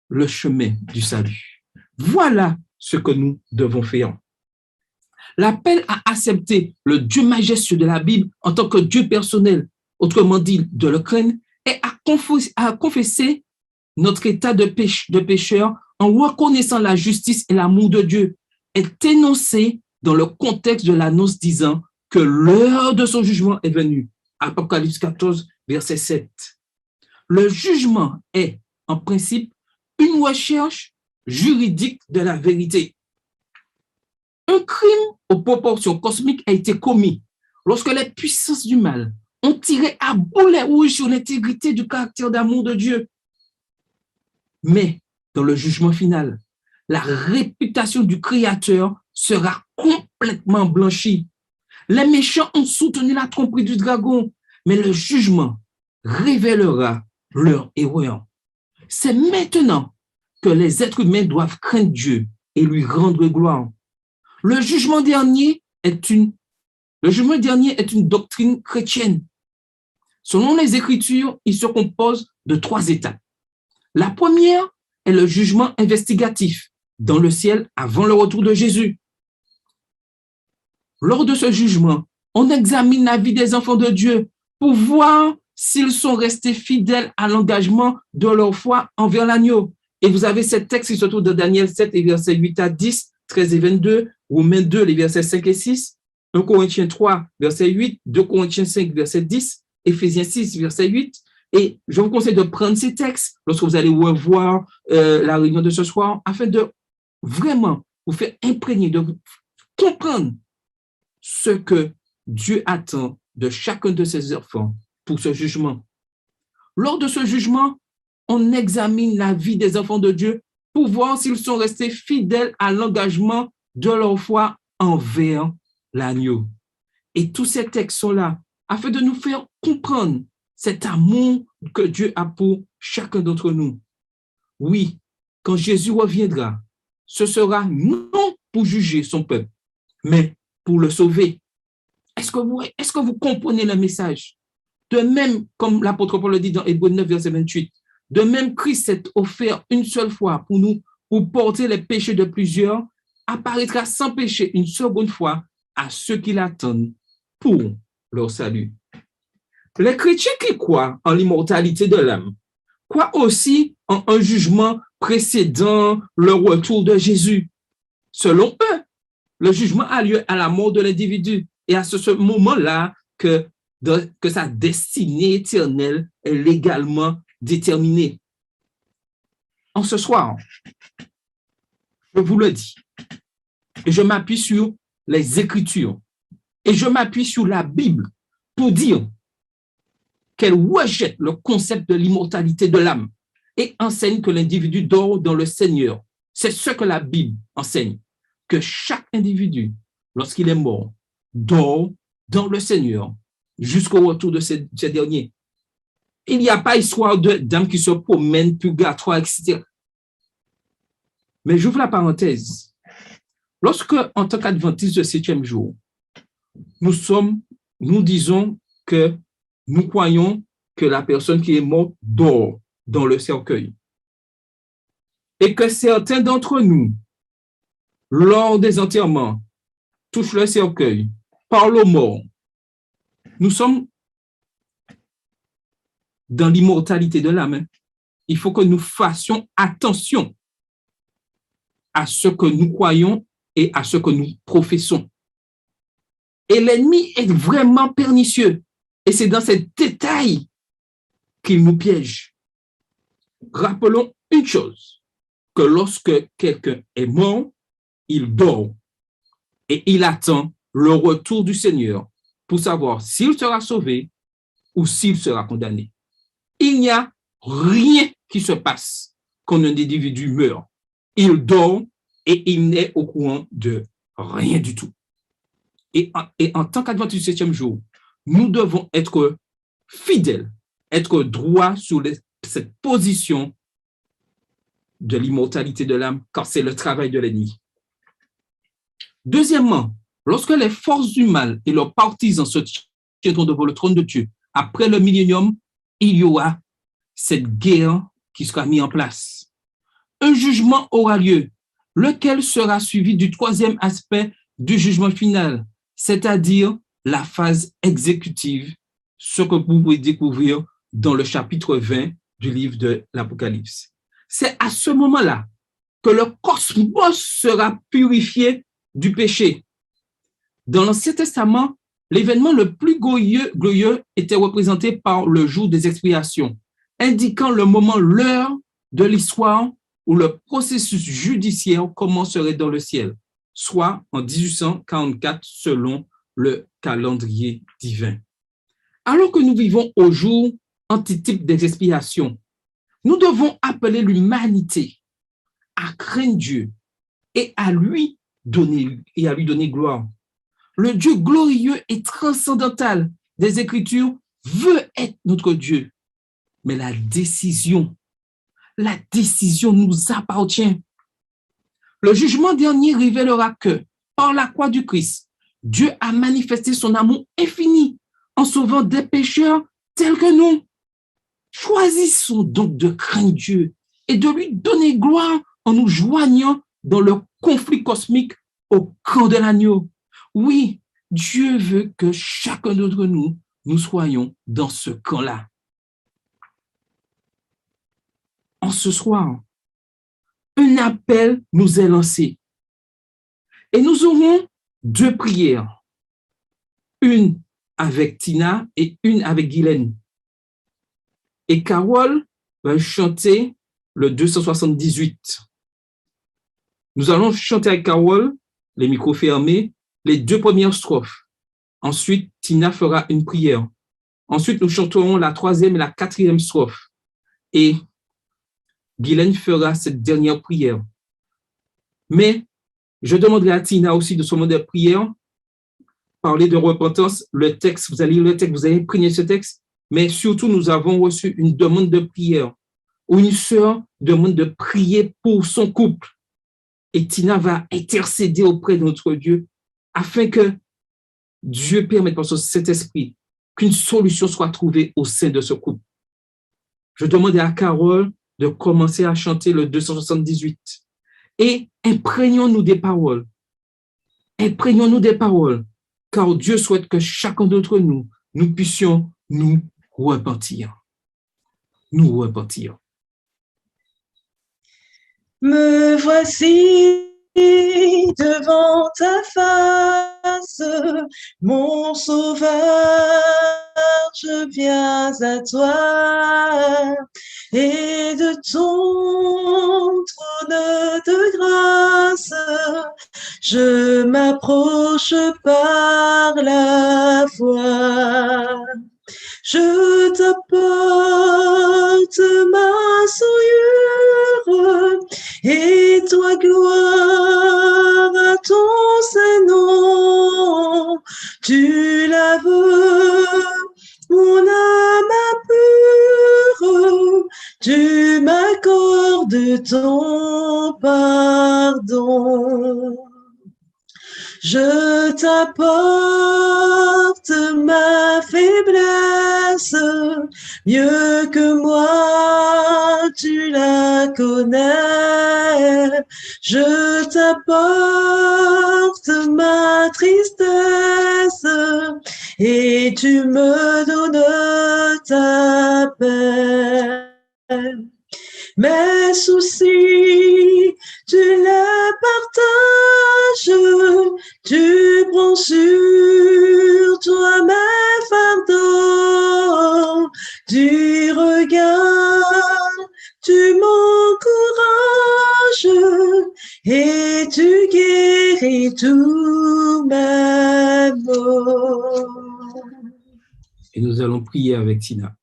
le chemin du salut. Voilà ce que nous devons faire. L'appel à accepter le Dieu majestueux de la Bible en tant que Dieu personnel, autrement dit de le craindre, et à confesser notre état de pécheur en reconnaissant la justice et l'amour de Dieu est énoncé dans le contexte de l'annonce disant que l'heure de son jugement est venue. Apocalypse 14, verset 7. Le jugement est, en principe, une recherche juridique de la vérité. Un crime aux proportions cosmiques a été commis lorsque les puissances du mal ont tiré à boulet rouge sur l'intégrité du caractère d'amour de Dieu. Mais dans le jugement final, la réputation du Créateur sera complètement blanchie. Les méchants ont soutenu la tromperie du dragon, mais le jugement révélera leur erreur. C'est maintenant que les êtres humains doivent craindre Dieu et lui rendre gloire. Le jugement dernier est une doctrine chrétienne. Selon les Écritures, il se compose de 3 étapes. La première est le jugement investigatif dans le ciel avant le retour de Jésus. Lors de ce jugement, on examine la vie des enfants de Dieu pour voir s'ils sont restés fidèles à l'engagement de leur foi envers l'agneau. Et vous avez ces textes qui se trouvent dans Daniel 7, les versets 8 à 10, 13 et 22, Romains 2, les versets 5 et 6, 1 Corinthiens 3, verset 8, 2 Corinthiens 5, verset 10, Éphésiens 6, verset 8. Et je vous conseille de prendre ces textes lorsque vous allez revoir la réunion de ce soir, afin de vraiment vous faire imprégner, de comprendre ce que Dieu attend de chacun de ses enfants pour ce jugement. Lors de ce jugement, on examine la vie des enfants de Dieu pour voir s'ils sont restés fidèles à l'engagement de leur foi envers l'agneau. Et tous ces textes sont là afin de nous faire comprendre cet amour que Dieu a pour chacun d'entre nous. Oui, quand Jésus reviendra, ce sera non pour juger son peuple, mais pour le sauver. Est-ce que vous comprenez le message? De même, comme l'apôtre Paul le dit dans Hébreux 9, verset 28, de même Christ s'est offert une seule fois pour nous, pour porter les péchés de plusieurs, apparaîtra sans péché une seconde fois à ceux qui l'attendent pour leur salut. Les chrétiens qui croient en l'immortalité de l'âme croient aussi en un jugement précédant le retour de Jésus. Selon eux, le jugement a lieu à la mort de l'individu et à ce moment-là que sa destinée éternelle est légalement déterminée. En ce soir, je vous le dis, et je m'appuie sur les Écritures et je m'appuie sur la Bible pour dire qu'elle rejette le concept de l'immortalité de l'âme et enseigne que l'individu dort dans le Seigneur. C'est ce que la Bible enseigne, que chaque individu, lorsqu'il est mort, dort dans le Seigneur jusqu'au retour de ces derniers. Il n'y a pas histoire d'âme qui se promène, purgatoire, etc. Mais j'ouvre la parenthèse. Lorsque, en tant qu'adventistes du 7e jour, nous disons que nous croyons que la personne qui est morte dort dans le cercueil et que certains d'entre nous, lors des enterrements, touchent le cercueil, parlent aux morts. Nous sommes dans l'immortalité de l'âme. Il faut que nous fassions attention à ce que nous croyons et à ce que nous professons. Et l'ennemi est vraiment pernicieux. Et c'est dans ces détails qu'il nous piège. Rappelons une chose, que lorsque quelqu'un est mort, il dort et il attend le retour du Seigneur pour savoir s'il sera sauvé ou s'il sera condamné. Il n'y a rien qui se passe quand un individu meurt. Il dort et il n'est au courant de rien du tout. Et en tant qu'adventiste du 7e jour, nous devons être fidèles, être droits sur cette position de l'immortalité de l'âme, car c'est le travail de l'ennemi. Deuxièmement, lorsque les forces du mal et leurs partisans se tiendront devant le trône de Dieu, après le millénium, il y aura cette guerre qui sera mise en place. Un jugement aura lieu, lequel sera suivi du 3e aspect du jugement final, c'est-à-dire la phase exécutive, ce que vous pouvez découvrir dans le chapitre 20 du livre de l'Apocalypse. C'est à ce moment-là que le cosmos sera purifié du péché. Dans l'Ancien Testament, l'événement le plus glorieux était représenté par le jour des expiations, indiquant le moment, l'heure de l'histoire où le processus judiciaire commencerait dans le ciel, soit en 1844 selon le calendrier divin. Alors que nous vivons au jour antitype des expiations, nous devons appeler l'humanité à craindre Dieu et à lui donner gloire. Le Dieu glorieux et transcendantal des Écritures veut être notre Dieu, mais la décision nous appartient. Le jugement dernier révélera que, par la croix du Christ, Dieu a manifesté son amour infini en sauvant des pécheurs tels que nous. Choisissons donc de craindre Dieu et de lui donner gloire en nous joignant dans le conflit cosmique au camp de l'agneau. Oui, Dieu veut que chacun d'entre nous soyons dans ce camp-là. En ce soir, un appel nous est lancé et nous aurons 2 prières, une avec Tina et une avec Guylaine. Et Carole va chanter le 278. Nous allons chanter avec Carole, les micros fermés, les 2 premières strophes. Ensuite, Tina fera une prière. Ensuite, nous chanterons la 3e et la 4e strophe. Et Guylaine fera cette dernière prière. Mais je demanderai à Tina aussi de ce moment de prière, parler de repentance, le texte, vous allez lire le texte, vous allez imprégner ce texte, mais surtout, nous avons reçu une demande de prière, où une sœur demande de prier pour son couple. Et Tina va intercéder auprès de notre Dieu, afin que Dieu permette par son Saint-Esprit qu'une solution soit trouvée au sein de ce couple. Je demande à Carole de commencer à chanter le 278. Et imprégnons-nous des paroles. Imprégnons-nous des paroles, car Dieu souhaite que chacun d'entre nous, nous puissions nous repentir. Nous repentir. Me voici devant ta face, mon sauveur, je viens à toi, et de ton trône de grâce, je m'approche par la foi. Je t'apporte ma souillure, et toi gloire à ton Saint-Nom. Tu laves mon âme impure, tu m'accordes ton pardon. Je t'apporte ma faiblesse, mieux que moi tu la connais. Je t'apporte ma tristesse et tu me donnes ta paix. Mes soucis, tu les partages, tu prends sur toi mes fardeaux, tu regardes, tu m'encourages et tu guéris tous mes maux. Et nous allons prier avec Tina.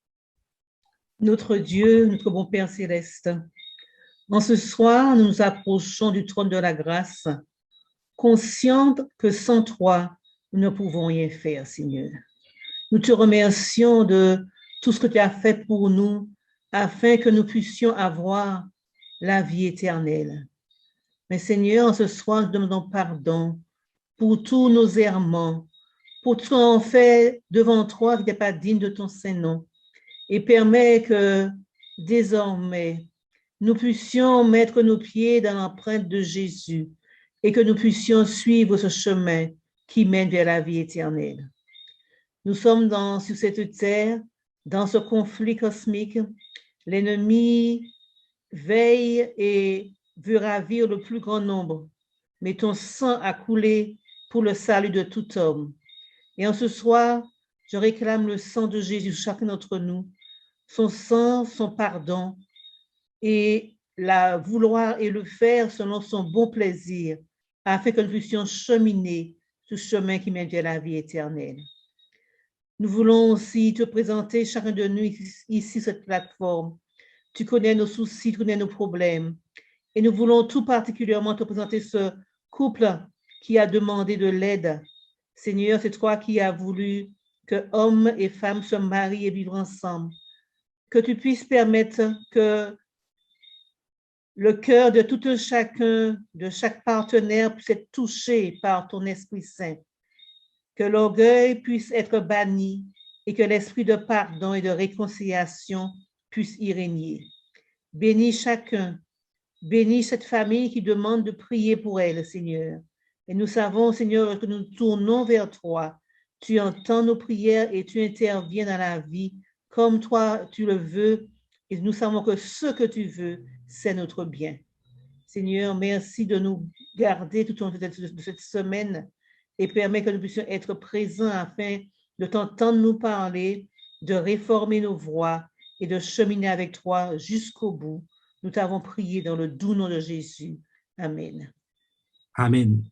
Notre Dieu, notre bon Père céleste, en ce soir, nous nous approchons du trône de la grâce, conscients que sans toi, nous ne pouvons rien faire, Seigneur. Nous te remercions de tout ce que tu as fait pour nous, afin que nous puissions avoir la vie éternelle. Mais Seigneur, en ce soir, nous demandons pardon pour tous nos errements, pour tout ce qu'on fait devant toi qui n'est pas digne de ton Saint-Nom. Et permet que désormais, nous puissions mettre nos pieds dans l'empreinte de Jésus et que nous puissions suivre ce chemin qui mène vers la vie éternelle. Nous sommes sur cette terre, dans ce conflit cosmique. L'ennemi veille et veut ravir le plus grand nombre, mais ton sang a coulé pour le salut de tout homme. Et en ce soir, je réclame le sang de Jésus, chacun d'entre nous, son sang, son pardon, et la vouloir et le faire selon son bon plaisir, afin que nous puissions cheminer ce chemin qui mène vers la vie éternelle. Nous voulons aussi te présenter, chacun de nous ici, cette plateforme. Tu connais nos soucis, tu connais nos problèmes, et nous voulons tout particulièrement te présenter ce couple qui a demandé de l'aide. Seigneur, c'est toi qui as voulu que hommes et femmes se marient et vivent ensemble. Que tu puisses permettre que le cœur de tout un chacun, de chaque partenaire puisse être touché par ton Esprit Saint. Que l'orgueil puisse être banni et que l'esprit de pardon et de réconciliation puisse y régner. Bénis chacun. Bénis cette famille qui demande de prier pour elle, Seigneur. Et nous savons, Seigneur, que nous tournons vers toi. Tu entends nos prières et tu interviens dans la vie comme toi tu le veux. Et nous savons que ce que tu veux, c'est notre bien. Seigneur, merci de nous garder tout au long de cette semaine et permet que nous puissions être présents afin de t'entendre nous parler, de réformer nos voies et de cheminer avec toi jusqu'au bout. Nous t'avons prié dans le doux nom de Jésus. Amen. Amen.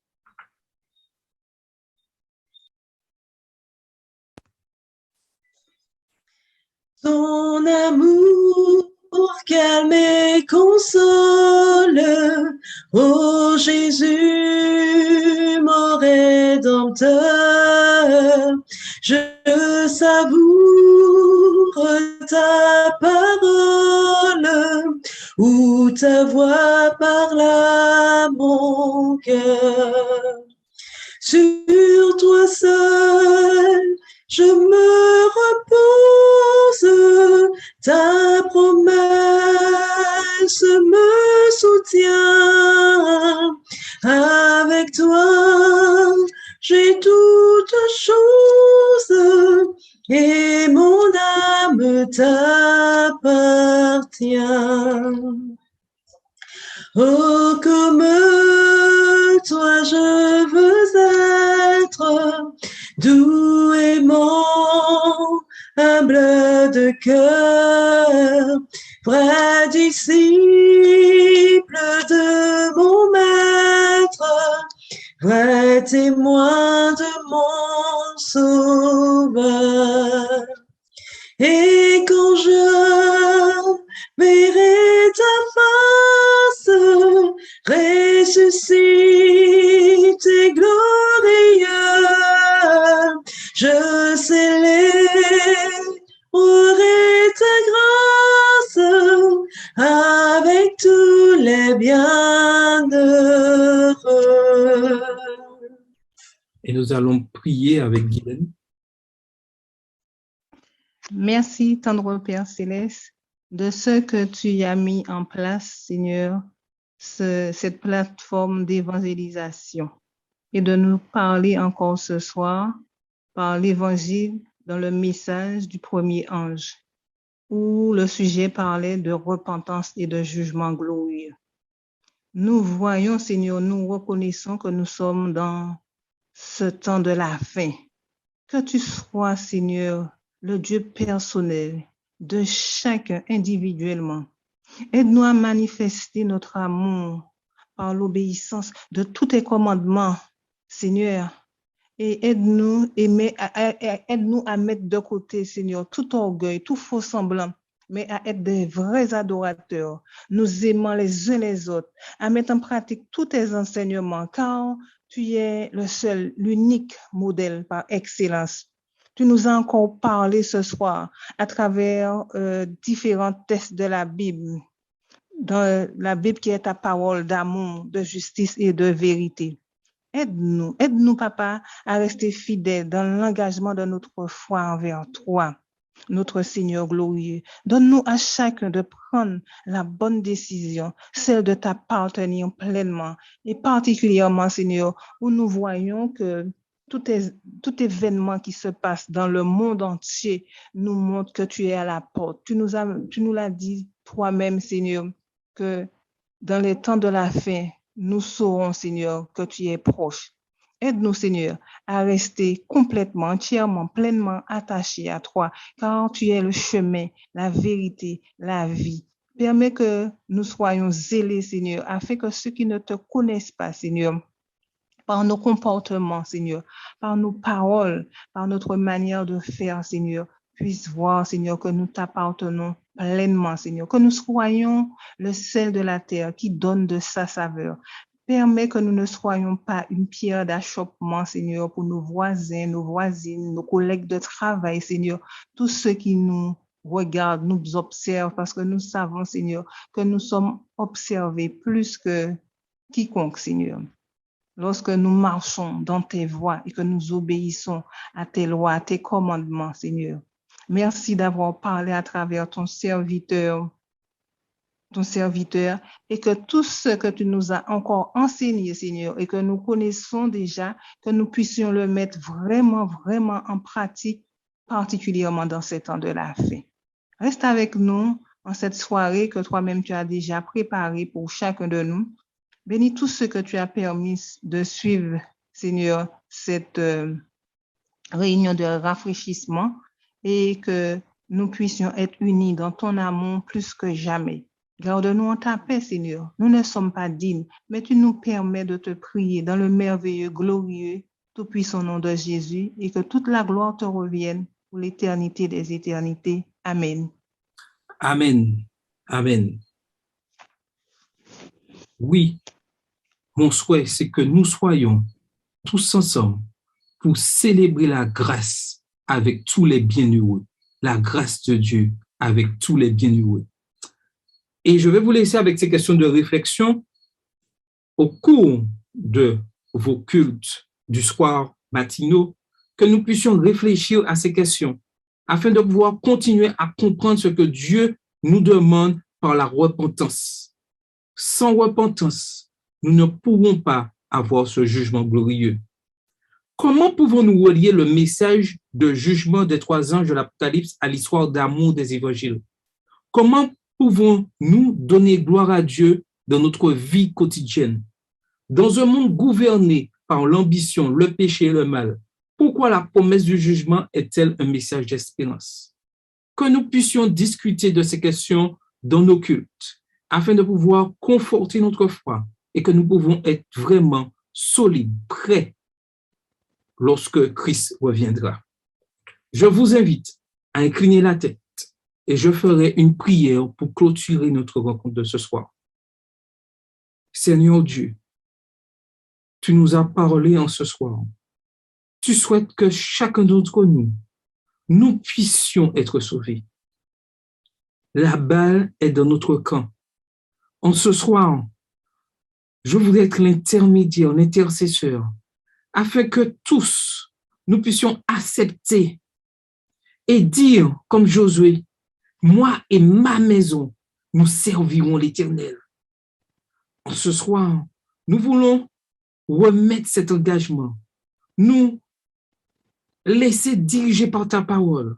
Ton amour calme et console, ô Jésus, mon Rédempteur, je savoure ta parole, où ta voix parle à mon cœur. Sur toi seul, je me repose, ta promesse me soutient. Avec toi, j'ai toutes choses et mon âme t'appartient. Oh, comme toi je veux être, doux, aimant, humble de cœur, vrai disciple de mon maître, vrai témoin de mon sauveur. Et quand je verrai ta face, ressuscite et glorieux, je célébrerai ta grâce avec tous les bienheureux. Et nous allons prier avec Guylaine. Merci, tendre Père Céleste, de ce que tu as mis en place, Seigneur, cette plateforme d'évangélisation et de nous parler encore ce soir par l'évangile dans le message du premier ange, où le sujet parlait de repentance et de jugement glorieux. Nous voyons, Seigneur, nous reconnaissons que nous sommes dans ce temps de la fin. Que tu sois, Seigneur, le Dieu personnel de chacun individuellement. Aide-nous à manifester notre amour par l'obéissance de tous tes commandements, Seigneur. Et aide-nous à mettre de côté, Seigneur, tout orgueil, tout faux semblant, mais à être des vrais adorateurs, nous aimant les uns les autres, à mettre en pratique tous tes enseignements, car tu es le seul, l'unique modèle par excellence. Tu nous as encore parlé ce soir à travers différents textes de la Bible, dans la Bible qui est ta parole d'amour, de justice et de vérité. Aide-nous, Papa, à rester fidèles dans l'engagement de notre foi envers toi, notre Seigneur glorieux. Donne-nous à chacun de prendre la bonne décision, celle de t'appartenir pleinement, et particulièrement, Seigneur, où nous voyons que tout événement qui se passe dans le monde entier nous montre que tu es à la porte. Tu nous l'as dit toi-même, Seigneur, que dans les temps de la fin, nous saurons, Seigneur, que tu es proche. Aide-nous, Seigneur, à rester complètement, entièrement, pleinement attachés à toi, car tu es le chemin, la vérité, la vie. Permets que nous soyons zélés, Seigneur, afin que ceux qui ne te connaissent pas, Seigneur, par nos comportements, Seigneur, par nos paroles, par notre manière de faire, Seigneur, puissent voir, Seigneur, que nous t'appartenons pleinement, Seigneur, que nous soyons le sel de la terre qui donne de sa saveur. Permets que nous ne soyons pas une pierre d'achoppement, Seigneur, pour nos voisins, nos voisines, nos collègues de travail, Seigneur, tous ceux qui nous regardent, nous observent, parce que nous savons, Seigneur, que nous sommes observés plus que quiconque, Seigneur. Lorsque nous marchons dans tes voies et que nous obéissons à tes lois, à tes commandements, Seigneur. Merci d'avoir parlé à travers ton serviteur, et que tout ce que tu nous as encore enseigné, Seigneur, et que nous connaissons déjà, que nous puissions le mettre vraiment, vraiment en pratique, particulièrement dans ces temps de la fin. Reste avec nous en cette soirée que toi-même tu as déjà préparée pour chacun de nous. Bénis tous ceux que tu as permis de suivre, Seigneur, cette réunion de rafraîchissement et que nous puissions être unis dans ton amour plus que jamais. Garde-nous en ta paix, Seigneur. Nous ne sommes pas dignes, mais tu nous permets de te prier dans le merveilleux, glorieux, tout-puissant nom de Jésus et que toute la gloire te revienne pour l'éternité des éternités. Amen. Amen. Amen. Oui, mon souhait, c'est que nous soyons tous ensemble pour célébrer la grâce avec tous les bienheureux, la grâce de Dieu avec tous les bienheureux. Et je vais vous laisser avec ces questions de réflexion au cours de vos cultes du soir matinaux, que nous puissions réfléchir à ces questions afin de pouvoir continuer à comprendre ce que Dieu nous demande par la repentance. Sans repentance, nous ne pourrons pas avoir ce jugement glorieux. Comment pouvons-nous relier le message de jugement des 3 anges de l'Apocalypse à l'histoire d'amour des évangiles? Comment pouvons-nous donner gloire à Dieu dans notre vie quotidienne? Dans un monde gouverné par l'ambition, le péché et le mal, pourquoi la promesse du jugement est-elle un message d'espérance? Que nous puissions discuter de ces questions dans nos cultes, afin de pouvoir conforter notre foi et que nous pouvons être vraiment solides, prêts lorsque Christ reviendra. Je vous invite à incliner la tête et je ferai une prière pour clôturer notre rencontre de ce soir. Seigneur Dieu, tu nous as parlé en ce soir. Tu souhaites que chacun d'entre nous, nous puissions être sauvés. La balle est dans notre camp. En ce soir, je voudrais être l'intermédiaire, l'intercesseur, afin que tous, nous puissions accepter et dire, comme Josué, moi et ma maison, nous servirons l'Éternel. En ce soir, nous voulons remettre cet engagement, nous laisser diriger par ta parole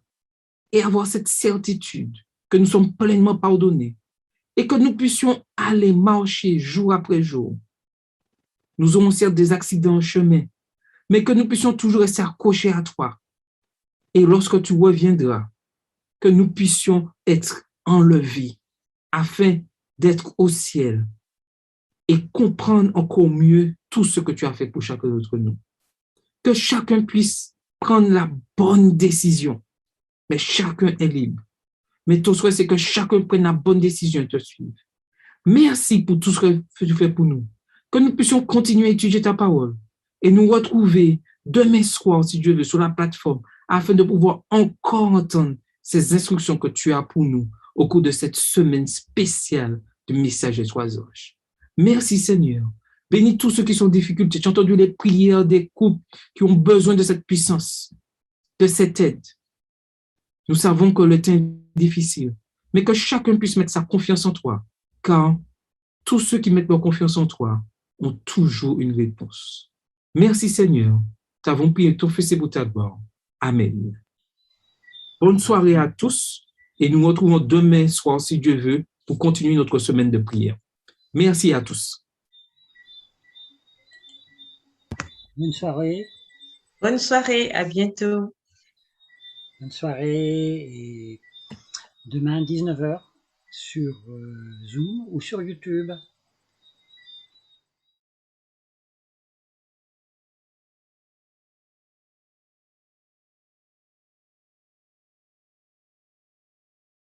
et avoir cette certitude que nous sommes pleinement pardonnés et que nous puissions aller marcher jour après jour. Nous aurons certes des accidents en chemin, mais que nous puissions toujours rester accrochés à toi. Et lorsque tu reviendras, que nous puissions être enlevés afin d'être au ciel et comprendre encore mieux tout ce que tu as fait pour chacun d'entre nous. Que chacun puisse prendre la bonne décision, mais chacun est libre. Mais ton souhait, c'est que chacun prenne la bonne décision et te suive. Merci pour tout ce que tu fais pour nous. Que nous puissions continuer à étudier ta parole et nous retrouver demain soir, si Dieu veut, sur la plateforme, afin de pouvoir encore entendre ces instructions que tu as pour nous au cours de cette semaine spéciale du message des 3 anges. Merci Seigneur. Bénis tous ceux qui sont en difficulté. Tu as entendu les prières des couples qui ont besoin de cette puissance, de cette aide. Nous savons que le temps est difficile, mais que chacun puisse mettre sa confiance en toi, car tous ceux qui mettent leur confiance en toi ont toujours une réponse. Merci Seigneur. Nous avons prié ton Fils et pour ta gloire. Amen. Bonne soirée à tous et nous nous retrouvons demain soir, si Dieu veut, pour continuer notre semaine de prière. Merci à tous. Bonne soirée. Bonne soirée, à bientôt. Bonne soirée et demain 19h sur Zoom ou sur YouTube.